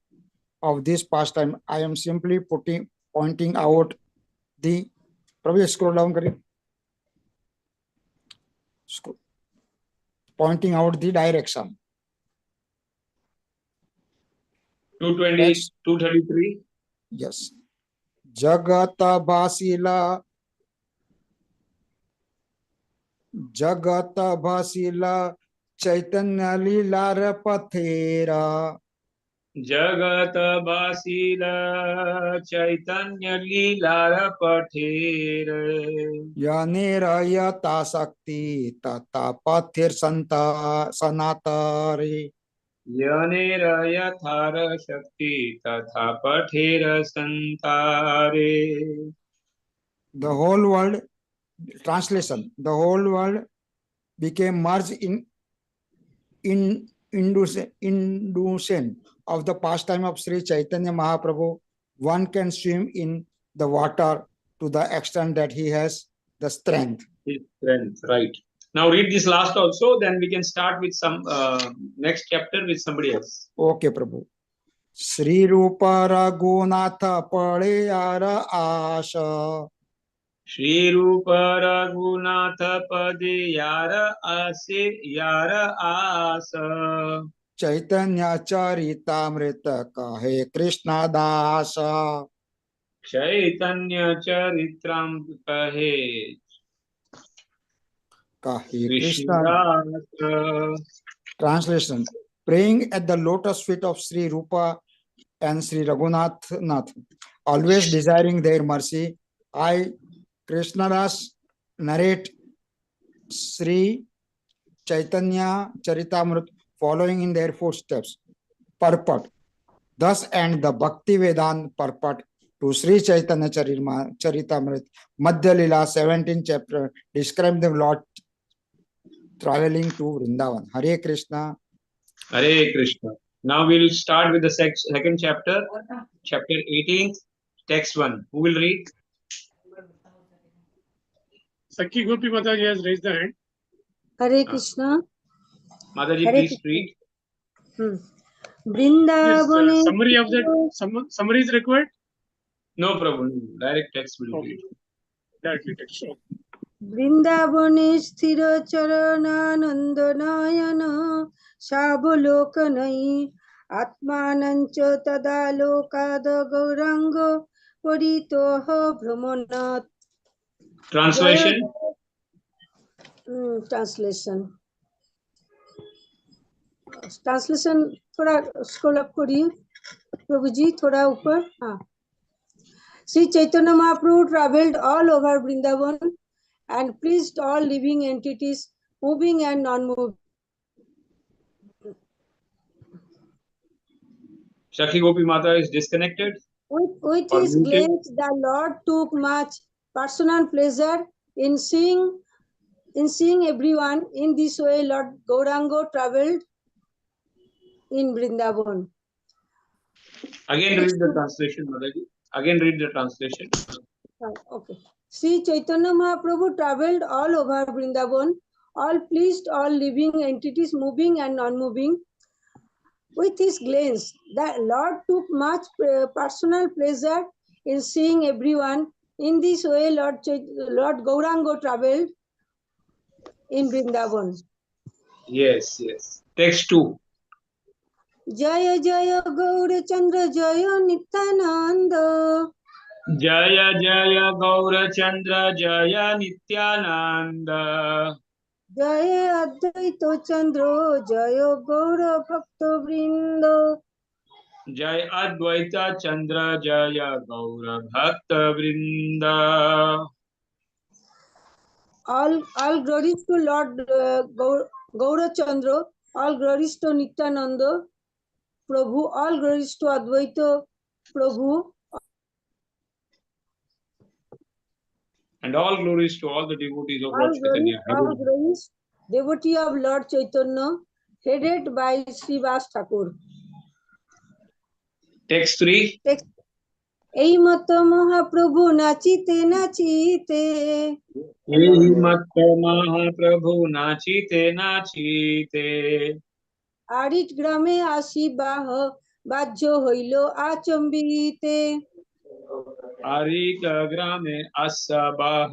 of this pastime, I am simply pointing out the. Prabhu, scroll down, kariye. Pointing out the direction. 220, 233. Yes. Jagat Basila Chaitanya Lilar Pathera. Jagat Basila Chaitanya Leela Pathera. Yanera Yata Sakti Tata Pathir Santa Sanatare. Yanera Yathara Shakti Tatha Pathera Santare. The whole world, translation, the whole world became merged in induction of the pastime of Sri Chaitanya Mahaprabhu. One can swim in the water to the extent that he has the strength. His strength, right. Now read this last also, then we can start with some next chapter with somebody else. Okay, Prabhu. Sri Rupa Raghunatha Padeyara Asha. Shri Rupa Raghunatha Pade Yara Ase Yara Asa. Chaitanya Charitamrita Kahe Krishna Dasa. Chaitanya Charitram Kahe Krishna Dasa. Translation. Praying at the lotus feet of Sri Rupa and Sri Raghunath, always desiring their mercy, I, Krishnadas, narrate Sri Chaitanya Charitamrita following in their footsteps. Purport. Thus end the Bhakti Vedanta purport to Sri Chaitanya Charitamrita, Madhya Lila, 17th chapter, describe the Lord traveling to Vrindavan. Hare Krishna. Hare Krishna. Now we'll start with the second chapter, chapter 18th, text 1. Who will read? Sakhi Gopi Mataji has raised the hand. Hare Krishna. Mataji, Hare please read. Vrindavane. Yes, summary of that. Summary is required. No problem. Direct text will read. Directly text. Okay. বৃন্দাবনে স্থির চরণানন্দনয়ন সাবলোকনয়ী আত্মানঞ্চ তদালোকাদ Gauranga পরিতোহ ভ্রমণাৎ. Translation. Translation थोड़ा scroll up करिए प्रभु जी, थोड़ा ऊपर. हाँ. Sri Chaitanya Mahaprabhu traveled all over Vrindavan and pleased all living entities, moving and non-moving. Sakhi Gopi Mata is disconnected. With his glance, the Lord took much personal pleasure in seeing everyone. In this way, Lord Gauranga traveled in Vrindavan. Again read the translation, Mataji. Again read the translation. Okay. Sri Chaitanya Mahaprabhu traveled all over Vrindavan, all pleased all living entities, moving and non-moving. With his glance, the Lord took much personal pleasure in seeing everyone. In this way, Lord Gauranga traveled in Vrindavan. Yes. Text 2. Jaya Jaya Gaura Chandra Jaya Nityananda. Jaya Jaya Gaura Chandra Jaya Nityananda. Jaya Advaita Chandra Jaya Gaura Bhakta Vrinda. Jaya Advaita Chandra Jaya Gaura Bhakta Vrinda. All glories to Lord Gaura Chandra, all glories to Nityananda Prabhu, all glories to Advaita Prabhu, and all glories to all the devotees of Lord Chaitanya. All glories, devotee of Lord Chaitanya. headed by Srivas Thakur. Text 3. এই মতো মহাপ্রভু নাচিতে নাচিতে এই মত মহাপ্রভু নাচিতে নাচিতে আরিট গ্রামে আসিবাহ বাহ্য হইল আচম্বিতে আরিক গ্রামে আসবাহ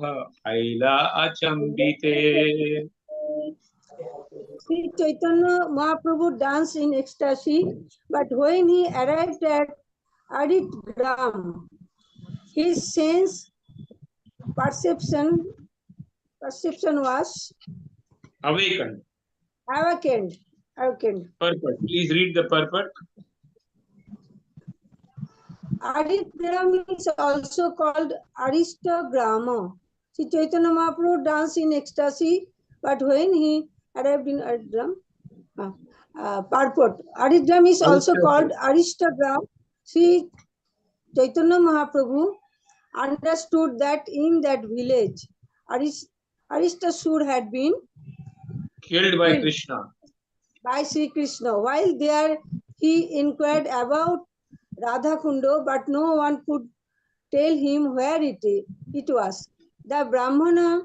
আইলা আচম্বিতে Sri Chaitanya Mahaprabhu danced in ecstasy, but when he arrived at Arit Gram, his sense perception was awakened. awakened. Purport. Please read the purport. Arit Gram is also called Aristograma. Sri Chaitanya Mahaprabhu danced in ecstasy, but when he arrived in Arit Gram, purport. Arit Gram is also called Aristogram. Sri Chaitanya Mahaprabhu understood that in that village, Aristasur had been Killed by Krishna. By Sri Krishna. While there, he inquired about Radha Kundo, but no one could tell him where it was. The Brahmana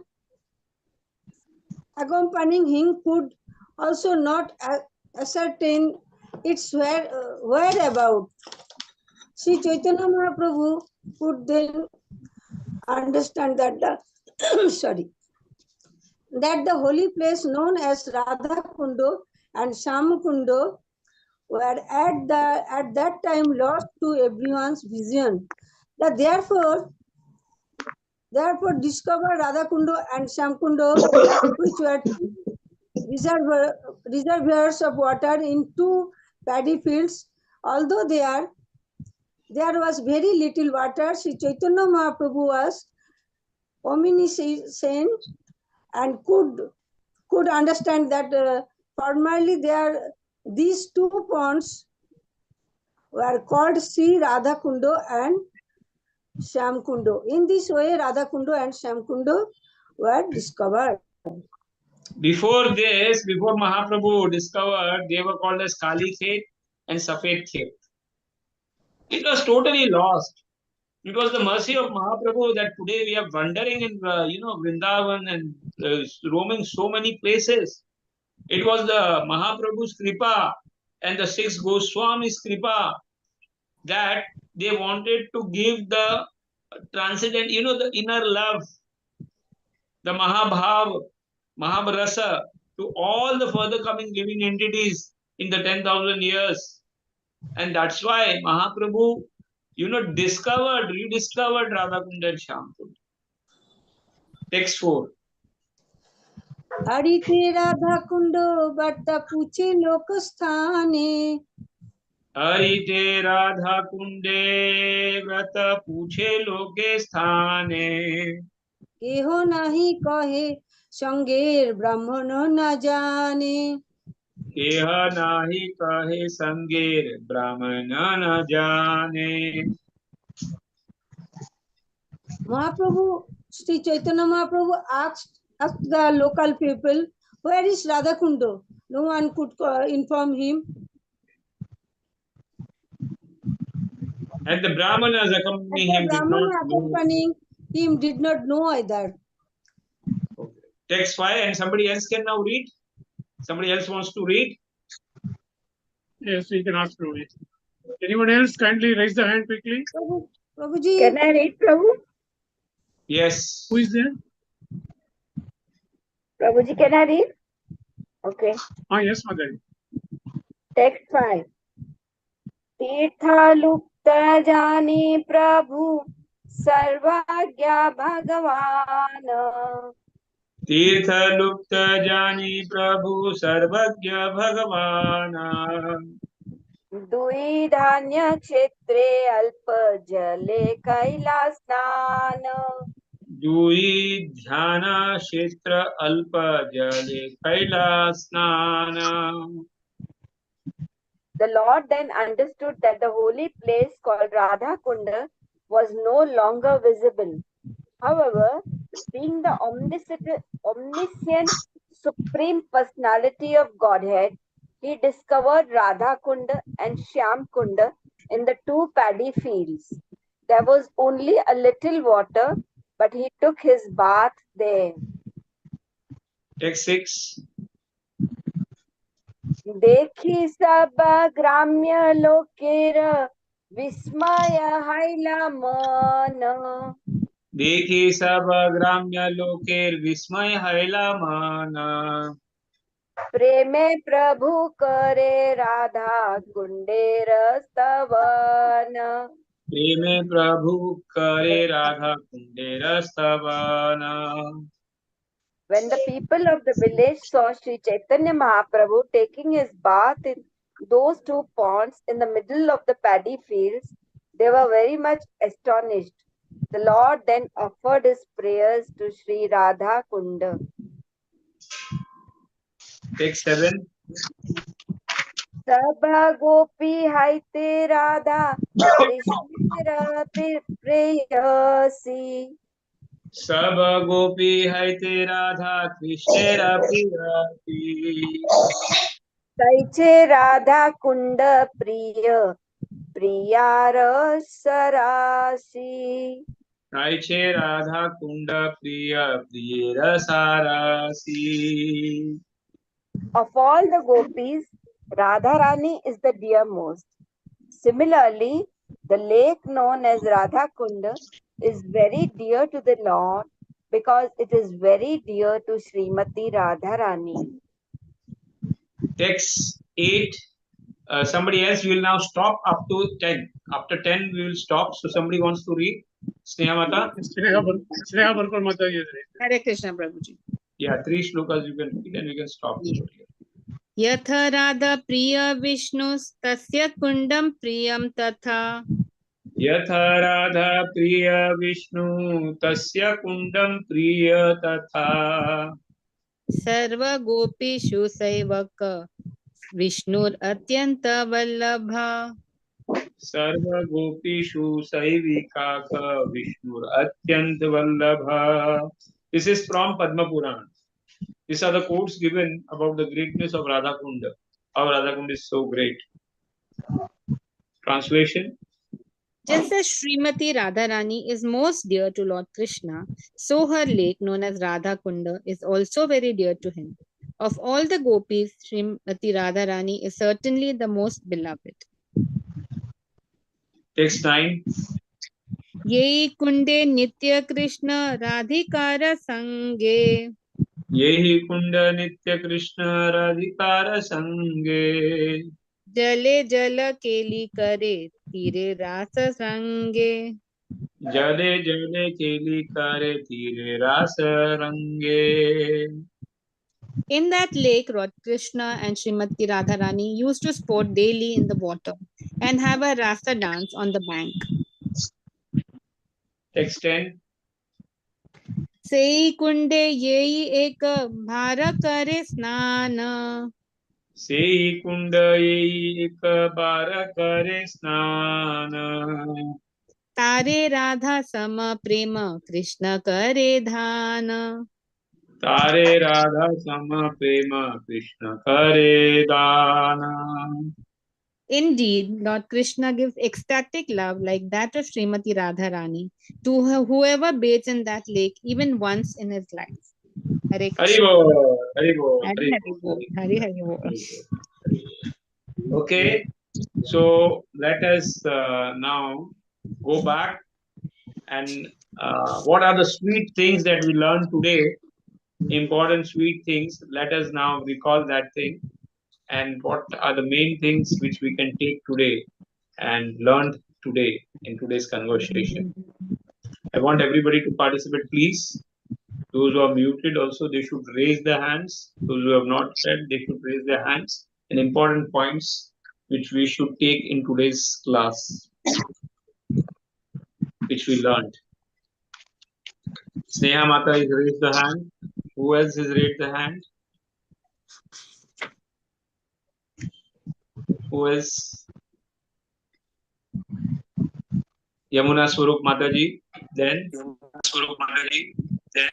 accompanying him could also not ascertain its whereabout. Sri Chaitanya Mahaprabhu could then understand that that the holy place known as Radha Kundo and Sham Kundo were at that time lost to everyone's vision. That therefore discover Radha Kundo and Sham Kundo, which were reservoirs of water in two paddy fields. Although there was very little water, Sri Chaitanya Mahaprabhu was omniscient and could understand that formerly these two ponds were called Sri Radha Kundo and Sham Kundo. In this way, Radha Kundo and Sham Kundo were discovered. Before Mahaprabhu discovered, they were called as Kali Khet and Safed Khet. It was totally lost. It was the mercy of Mahaprabhu that today we are wandering in, Vrindavan and roaming so many places. It was the Mahaprabhu's kripa and the six Goswamis' kripa that they wanted to give the transcendent, the inner love, the Mahabharasa to all the further coming living entities in the 10,000 years. And that's why Mahaprabhu, rediscovered Radhakunda and Shyamkunda. Text 4. Harite Radha Kundo Varta Puche Lokasthane. Harite Radha Kunde Vrata Puche Loke Sthane. Keho nahi kahe Sangeer Brahman na jane. Keha nahi kahe Sangeer Brahman na jane. Mahaprabhu, Sri Chaitanya Mahaprabhu asked the local people, where is Radha Kundo? No one could inform him. And the Brahmanas accompanying him did not know either. Okay. Text 5, and somebody else can now read? Somebody else wants to read? Yes, we can ask to read. Anyone else kindly raise the hand quickly? Prabhuji. Can I read, Prabhu? Yes. Who is there? Prabhuji, can I read? Okay. Yes, Mother. Text 5. तीर्थालुप्ता जानी प्रभु सर्वज्ञ भगवान. तीर्थलुप्त जानी प्रभु सर्वज्ञ भगवान. दुई धान्य क्षेत्रे अल्प जले कैलास्नान. दुई ध्यान क्षेत्र अल्प जले कैलास्नान. The Lord then understood that the holy place called Radha Kunda was no longer visible. However, being the omniscient Supreme Personality of Godhead, he discovered Radha Kunda and Shyam Kunda in the two paddy fields. There was only a little water, but he took his bath there. Text 6. देखी सब ग्राम्य लोकेर विस्मय हैला मन देखी सब ग्राम्य लोकेर विस्मय हैला मन प्रेमे प्रभु करे राधा कुंडेर स्तवन प्रेमे प्रभु करे राधा कुंडेर स्तवन. When the people of the village saw Sri Chaitanya Mahaprabhu taking his bath in those two ponds in the middle of the paddy fields, they were very much astonished. The Lord then offered his prayers to Sri Radha Kunda. Text 7. Sabha gopi haite Radha Krishna preyasi सब गोपी है ते Radha कृष्णेर प्रियति Taiche Radha Kunda Priya Priyara Sarasi. Raiche Radha Kunda Priya Priya Rasarasi. Of all the gopis, Radharani is the dearmost. Similarly, the lake known as Radha Kunda is very dear to the Lord because it is very dear to Srimati Radharani. Text 8. Somebody else, we will now stop up to 10. After 10, we will stop. So somebody wants to read. Sneha Mata? Sneha Barkar Mata is right. Hare Krishna Prabhuji. Yeah, 3 shlokas you can read and we can stop. यथ राधा प्रिय विष्णु तस्य कुंडम प्रियम तथा यथ राधा प्रिय विष्णु तस्य कुंडम प्रिय तथा सर्व गोपीषु सैवक विष्णुर अत्यंत वल्लभा सर्व गोपीषु सैविकाक विष्णुर अत्यंत वल्लभा. This is from Padma Puran. These are the quotes given about the greatness of Radha Kunda. How Radha Kunda is so great. Translation. Just as Srimati Radharani is most dear to Lord Krishna, so her lake known as Radha Kunda is also very dear to him. Of all the gopis, Srimati Radharani is certainly the most beloved. Text 9. Yei kunde nitya Krishna radhikara sange Yehi kunda nitya Krishna radhikara sange जले जल केली करे तीरे रास संगे जले जले केली करे तीरे रास रंगे. In that lake, Lord Krishna and Srimati Radharani used to sport daily in the water and have a rasa dance on the bank. Text 10. Sei kunde yei ek bhara kare snana सेई कुंड एक बार करे स्नान तारे राधा सम प्रेम कृष्ण करे धान तारे राधा सम प्रेम कृष्ण करे दान. Indeed, Lord Krishna gives ecstatic love like that of Srimati Radharani to whoever bathes in that lake even once in his life. Hare Krishna. Hari Bol. Okay, so let us now go back and what are the sweet things that we learned today? Important sweet things. Let us now recall that thing. And what are the main things which we can take today and learn today in today's conversation? I want everybody to participate, please. Those who are muted also, they should raise their hands. Those who have not said, they should raise their hands. And important points which we should take in today's class, which we learned. Sneha Mata has raised the hand. Who else has raised the hand? Who else? Yamuna Swarup Mataji. Then? Swarup Mataji. Then?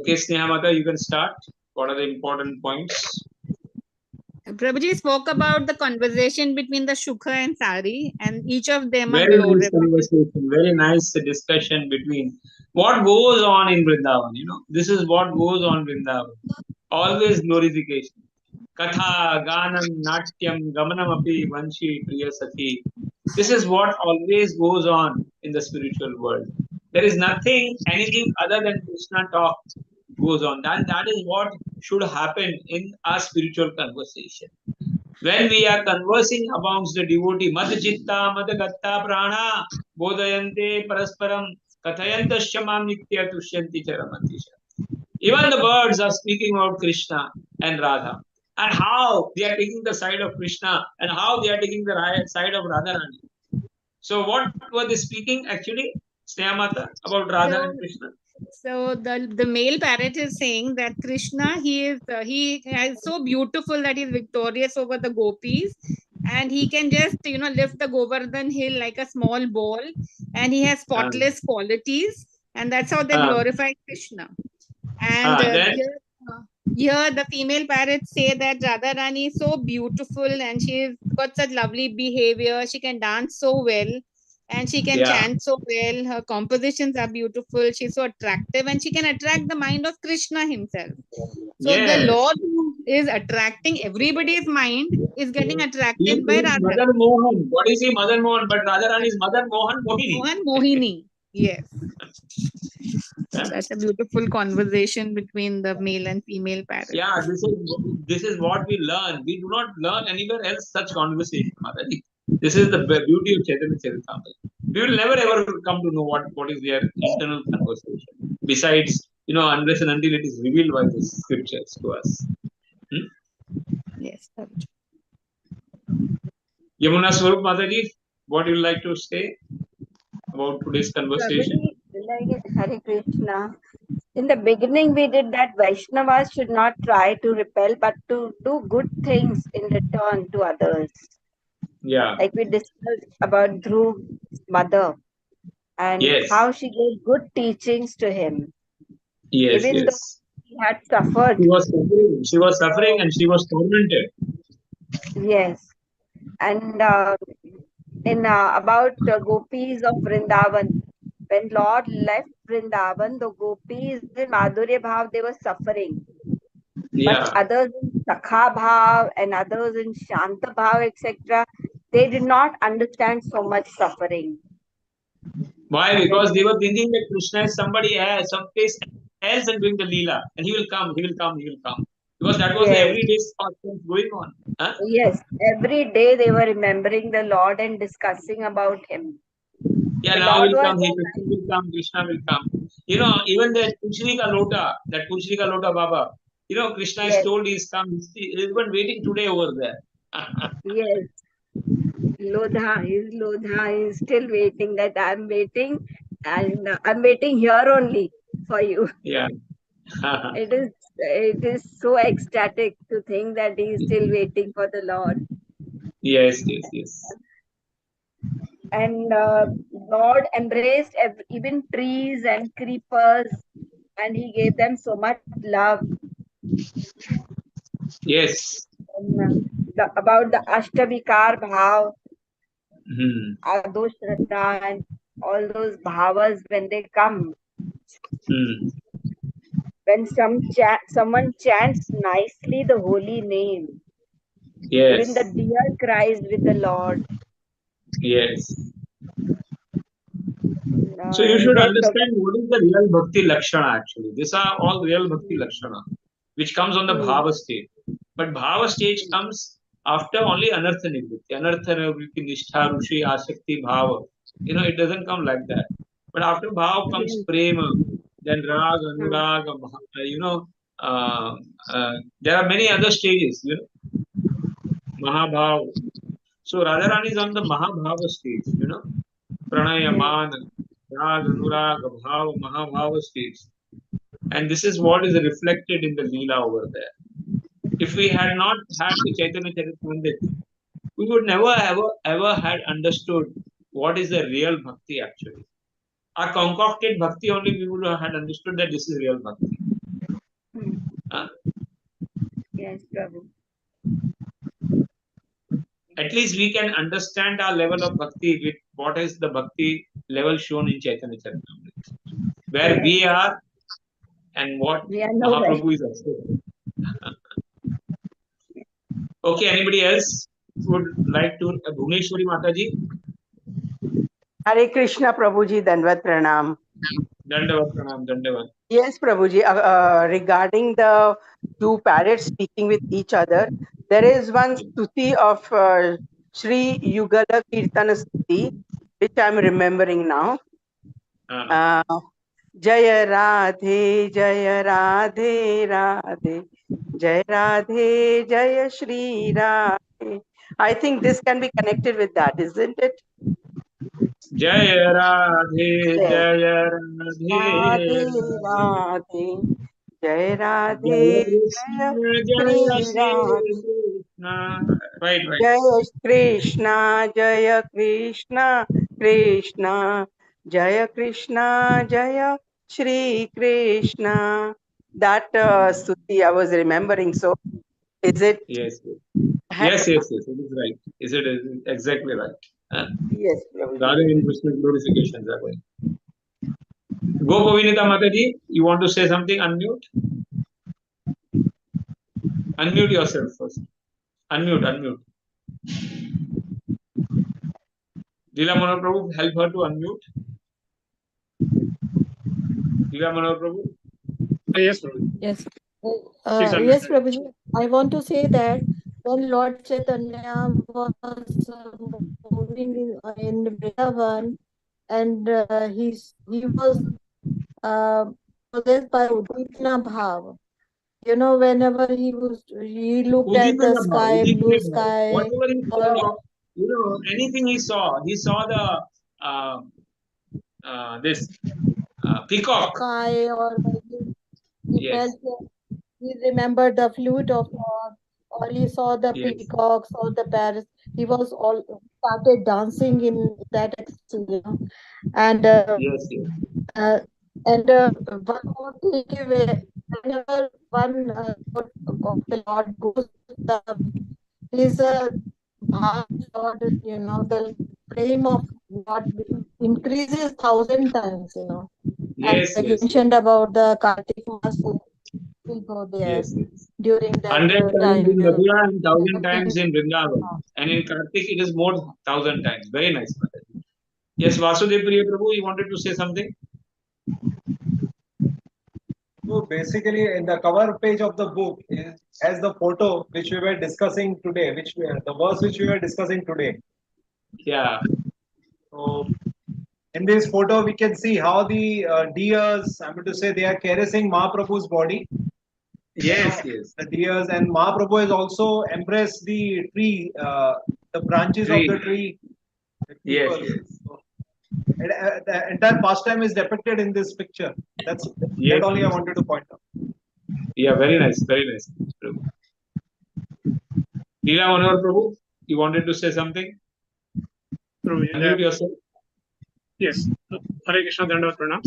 Okay, Sneha Mata, you can start. What are the important points? Prabhuji spoke about the conversation between the Shukha and Sari, and each of them are Very nice glorified. conversation, very nice discussion between what goes on in Vrindavan. This is what goes on in Vrindavan. Always glorification. Katha, Ganam, Natyam, Gamanam api, Vanshi, Priya Sakhi. This is what always goes on in the spiritual world. There is anything other than Krishna talk goes on. That is what should happen in our spiritual conversation. When we are conversing amongst the devotee, Mad Chitta, Mad Gatta Prana, Bodhayante Parasparam, Kathayanta Shamam Nitya Tushyanti Charamati. Even the birds are speaking about Krishna and Radha, and how they are taking the side of Krishna and how they are taking the side of Radharani. So, what were they speaking actually, Sneha Mata, about Radha and Krishna? So the male parrot is saying that Krishna, he is so beautiful that he's victorious over the gopis, and he can just lift the Govardhan hill like a small ball, and he has spotless qualities, and that's how they glorify Krishna. And here the female parrots say that Radharani is so beautiful and she's got such lovely behavior. She can dance so well and she can chant so well. Her compositions are beautiful. She's so attractive and she can attract the mind of Krishna himself. So the Lord who is attracting everybody's mind is getting attracted by Radha. Madan Mohan. What is he, Madan Mohan? But Radharani is Madan Mohan Mohini. Mohan Mohini. Yes. That's a beautiful conversation between the male and female parrots. Yeah, this is what we learn. We do not learn anywhere else such conversation, Mataji. This is the beauty of Chaitanya Charitamrita. We will never ever come to know what is their internal conversation. Besides, unless and until it is revealed by the scriptures to us. Yes. Yamuna Swarup Mataji, what would you like to say about today's conversation? Hare Krishna. In the beginning, we did that Vaishnavas should not try to repel, but to do good things in return to others. Yeah. Like we discussed about Dhruv's mother and how she gave good teachings to him. Yes, even though he had suffered. She was suffering and she was tormented. Yes. And in about gopis of Vrindavan, when Lord left Vrindavan, the gopis in Madhurya Bhav, they were suffering. Yeah. But others in Sakha Bhav and others in Shanta Bhav, etc., they did not understand so much suffering. Why? Because they were thinking that Krishna is somebody else, someplace else and doing the Leela. And he will come. Because that was the everyday thing going on. Huh? Yes, every day they were remembering the Lord and discussing about him. Yeah, now will come, Krishna will come. Even that Pushrika Lota, Baba, Krishna is told he's come. He's even waiting today over there. Yes. Lodha is still waiting that I'm waiting and I'm waiting here only for you. Yeah. It is so ecstatic to think that he is still waiting for the Lord. Yes. And Lord embraced even trees and creepers and he gave them so much love. Yes. And, about the Ashtavikar Bhav, Ado Shraddha and all those bhavas when they come. When someone chants nicely the holy name, even the deer cries with the Lord. Yes. So you should understand what is the real bhakti lakshana actually. These are all real bhakti lakshana, which comes on the bhava stage. But bhava stage comes after only anartha nivritti. Anartha nivritti, nishtha, rushi, asakti, bhava. It doesn't come like that. But after bhava comes prema, then rag, anurag, there are many other stages, Mahabhav. So Radharani is on the Mahabhava stage, Pranaya, Mana, Rag, Anurag, Bhav, Mahabhava stage. And this is what is reflected in the Leela over there. If we had not had the Chaitanya Charitamrita, we would never ever had understood what is the real bhakti actually. Our concocted bhakti only we would have had understood that this is real bhakti. Yes, Prabhu. At least we can understand our level of bhakti with what is the bhakti level shown in Chaitanya Charitamrita, where we are and what We are nowhere. Mahaprabhu is also. Okay, anybody else would like to? Bhuneshwari Mataji, Hare Krishna, Prabhuji, Dandavat Pranam. Dandavat Pranam, Dandavat. Yes, Prabhuji, regarding the two parrots speaking with each other, there is one stuti of Sri Yugala Kirtana Stuti, which I'm remembering now. Jaya Radhe, Jaya Radhe, Radhe, Jaya Radhe, Jaya Shri Radhe. I think this can be connected with that, isn't it? Jaya Radhe, Yes. Jaya Radhe, Radhe, Radhe, Jaya Radhe, Jaya Jaya Krishna, Jaya Shri Radhe. Shri Krishna. Right. Jaya Krishna, Jaya Krishna, Krishna, Jaya Krishna, Jaya Shri Krishna. That stuti I was remembering. So, is it? Yes. Yes. It is right. Is it exactly right? Yes, Prabhuji. Radha and Krishna glorifications are going. Go, Govinita Mataji. You want to say something? Unmute. Unmute yourself first. Unmute. Leela Manohar Prabhu, help her to unmute. Leela Manohar Prabhu. Yes, Prabhu. Yes. Yes, Prabhuji. I want to say that when Lord Chaitanya was moving in Vrindavan, and he was possessed by Udipna Bhav. You know, whenever he looked at the sky, blue sky, Whatever he saw, anything he saw the this peacock. Sky, or he Yes. felt, he remembered the flute of God, or he saw the peacocks or the parrots. He was all started dancing in that ecstasy, and Yes. one more thing, whenever one of the Lord goes to the, his bhav, Lord, the flame of God increases 1,000 times, Yes. As you mentioned about the Kartik Mass, we go there Yes. during that 100 times time. in Mathura and 1,000 times in Vrindavan. And in Kartik, it is more 1,000 times. Very nice, Mataji. Yes, Vasudev Priya Prabhu, you wanted to say something? So basically, in the cover page of the book has the photo which we were discussing today, the verse which we were discussing today. Yeah. So in this photo, we can see how the deers, I'm going to say, they are caressing Mahaprabhu's body. Yes. The deers, and Mahaprabhu has also embraced the tree, the branches of the tree. Yes. So, the entire pastime is depicted in this picture. That only I wanted to point out. Yeah, very nice. Prabhu. Leela Manohar Prabhu, you wanted to say something? Unmute yourself. Yes. Hare Krishna, Dandavat Pranam.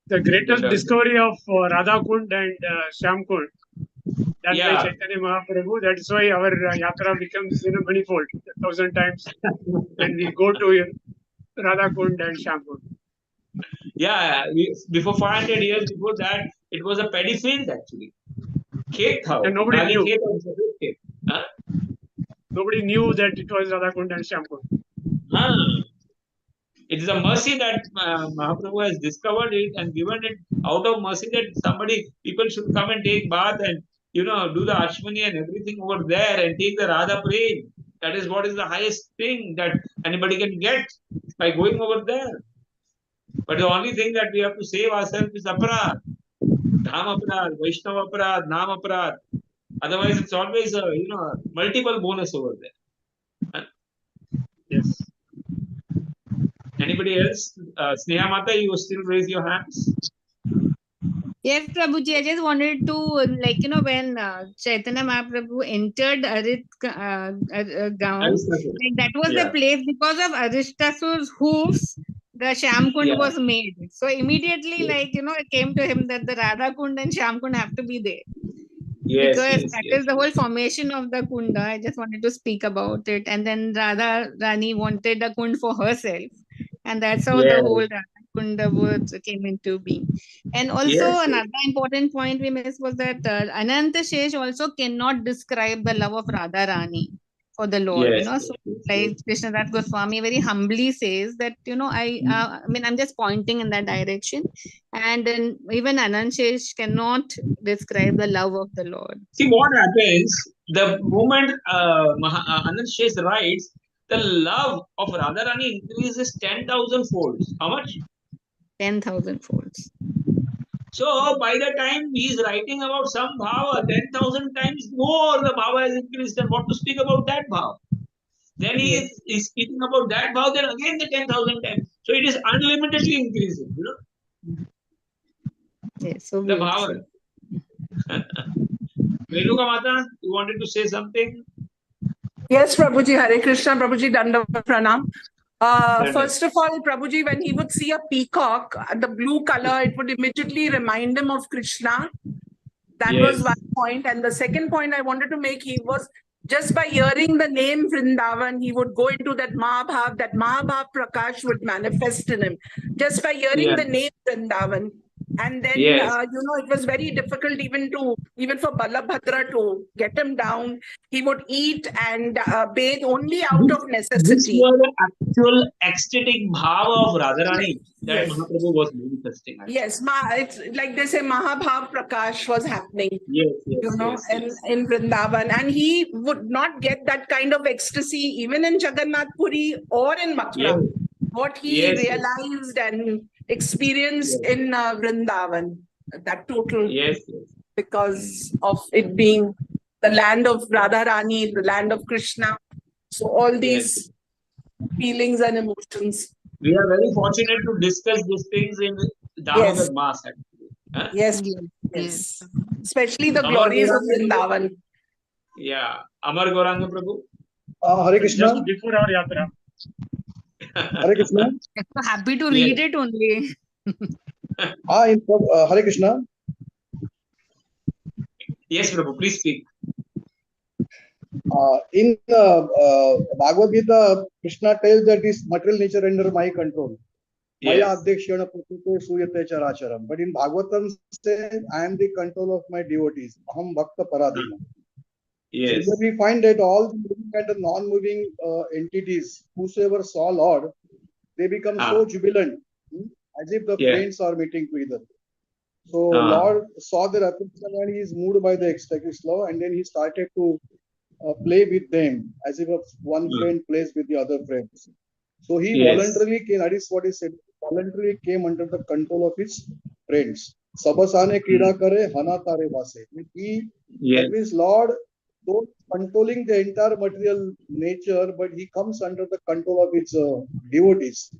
The greatest discovery of Radha Kund and Shyam Kund done by Chaitanya Mahaprabhu. That's why our yatra becomes manifold, 1,000 times when we go to Radha Kund and Shyam Kund. Yeah, before 500 years before that, it was a paddy field actually. And nobody knew. Huh? Nobody knew that it was Radha Kund and Shyam Kund. It is a mercy that Mahaprabhu has discovered it and given it out of mercy that people should come and take bath and do the Ashwani and everything over there and take the Radha Prem. That is what is the highest thing that anybody can get by going over there. But the only thing that we have to save ourselves is aparad, dham aparad, Vaishnava aparad, nam aparad. Otherwise, it's always a multiple bonus over there. Yes. Anybody else? Sneha Mata, you still raise your hands? Yes, Prabhuji, I just wanted to, when Chaitanya Mahaprabhu entered Arit Gaon, that was the place because of Arishtasur's hoofs, the Shyam Kund was made. So immediately, it came to him that the Radha Kund and Shyam Kund have to be there. Yes, because yes, that yes, is the whole formation of the kunda. I just wanted to speak about it. And then Radha Rani wanted a kund for herself. And that's how the yes, whole Radha Kunda words came into being. And also yes, another important point we missed was that Ananta Shesh also cannot describe the love of Radha Rani for the Lord, yes, So yes, like Krishnadas Goswami very humbly says that, I mean, I'm just pointing in that direction. And then even Anant Shesh cannot describe the love of the Lord. See what happens the moment Anand Shesh writes, the love of Radharani increases 10,000 folds. How much? 10,000 folds. So by the time he is writing about some bhava, 10,000 times more the bhava has increased. And what to speak about that bhava? Then he is speaking about that bhava, then again the 10,000 times. So it is unlimitedly increasing, Yes, so the beautiful. bhava. Renuka Mata, you wanted to say something? Yes, Prabhuji, Hare Krishna, Prabhuji, Dandavat Pranam. Dandavat. First of all, Prabhuji, when he would see a peacock, the blue color, it would immediately remind him of Krishna. That was one point. And the second point I wanted to make, he was just by hearing the name Vrindavan, he would go into that Mahabhav Prakash would manifest in him. Just by hearing the name Vrindavan. And then, it was very difficult even for Balabhadra to get him down. He would eat and bathe only out of necessity. This was the actual ecstatic bhava of Radharani that Mahaprabhu was manifesting. Yes, it's like they say Mahabhav Prakash was happening. In Vrindavan. And he would not get that kind of ecstasy even in Jagannath Puri or in Mathura. What he realized and experienced in Vrindavan, that total, because of it being the land of Radharani, the land of Krishna. So all these feelings and emotions. We are very fortunate to discuss these things in Damodar Mass. Yes. Especially the glories of Vrindavan. Yeah. Amar Gauranga Prabhu. Hare Krishna. Just before our yatra. Hare Krishna. I'm so happy to read it only. Hare Krishna. Yes, Prabhu, please speak. In Bhagavad Gita, Krishna tells that this material nature under my control. Maya adhyakshana prakrite suyate characharam. But in Bhagavatam says, I am the control of my devotees. Aham bhakta paradina. Yes. So we find that all the moving and the non-moving entities, whosoever saw Lord, they become so jubilant, as if the friends are meeting together. So Lord saw their affection and he is moved by the ecstatic love, and then he started to play with them as if one friend plays with the other friends. So he voluntarily came, that is what he said, voluntarily came under the control of his friends. Sabasane krida kare, hana tare vase. That means Lord, though controlling the entire material nature, but he comes under the control of his devotees.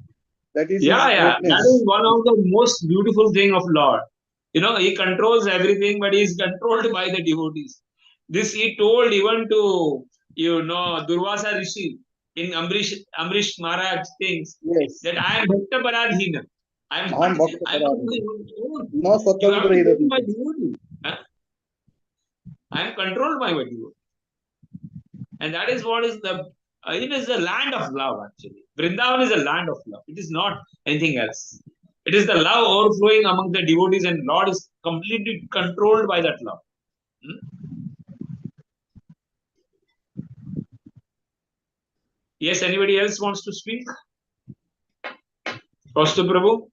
That is his greatness. That is one of the most beautiful thing of Lord. He controls everything, but he is controlled by the devotees. This he told even to, Durvasa Rishi in Amrish Maharaj things, that I am Bhakta Paradhina. I am Bhakta Paradhina. No Swatantra devotee. I am controlled by my devotee. And that is what is it is the land of love actually. Vrindavan is a land of love. It is not anything else. It is the love overflowing among the devotees, and Lord is completely controlled by that love. Yes, anybody else wants to speak? Vastu Prabhu?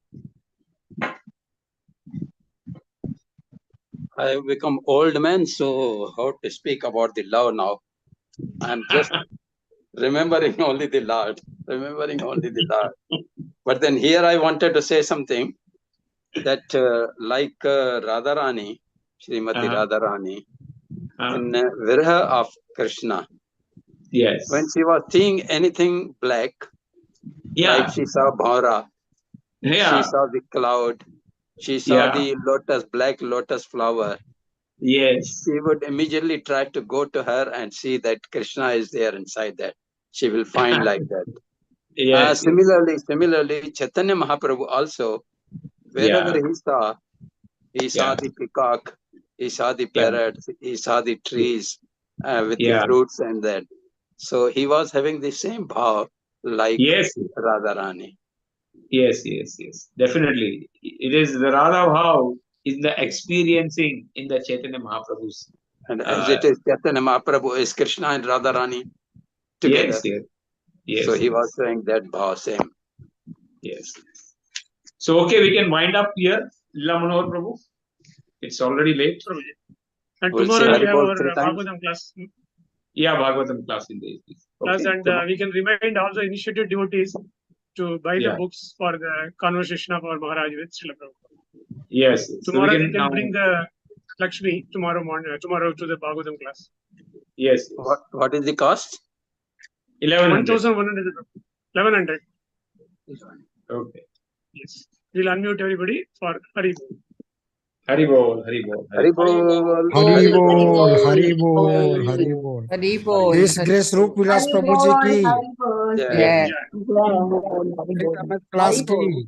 I have become old man, so how to speak about the love now? I am just remembering only the Lord. But then here I wanted to say something that like Radharani, Srimati Radharani, in Virha of Krishna, when she was seeing anything black, like she saw Bhaura, she saw the cloud, she saw the black lotus flower. Yes. She would immediately try to go to her and see that Krishna is there inside that. She will find like that. Similarly, Chaitanya Mahaprabhu also, wherever he saw the peacock, he saw the parrots, he saw the trees with the Yeah. fruits and that. So he was having the same bhav like Yes. Radharani. Yes, definitely. It is the Radha Bhav is the experiencing in the Chaitanya Mahaprabhu's. And as it is, Chaitanya Mahaprabhu is Krishna and Radharani together. Yes. So he was saying that bhav same. Yes. So okay, we can wind up here. Lila Manohar Prabhu. It's already late. And We'll tomorrow say we have Haribol our 3 times. Bhagavatam class. Yeah, Bhagavatam class in the evening. Class, and we can remind all the initiated devotees to buy the books for the conversation of our Maharaj with Srila Prabhupada. Yes. Tomorrow so we can bring the Lakshmi tomorrow to the Bhagavatam class. Yes. What is the cost? 1100. 1100. Okay. Yes. We'll unmute everybody for Hari. Haribol. Haribol. Haribol. His Grace Rupavilas Prabhuji ki. Yeah. Class ki.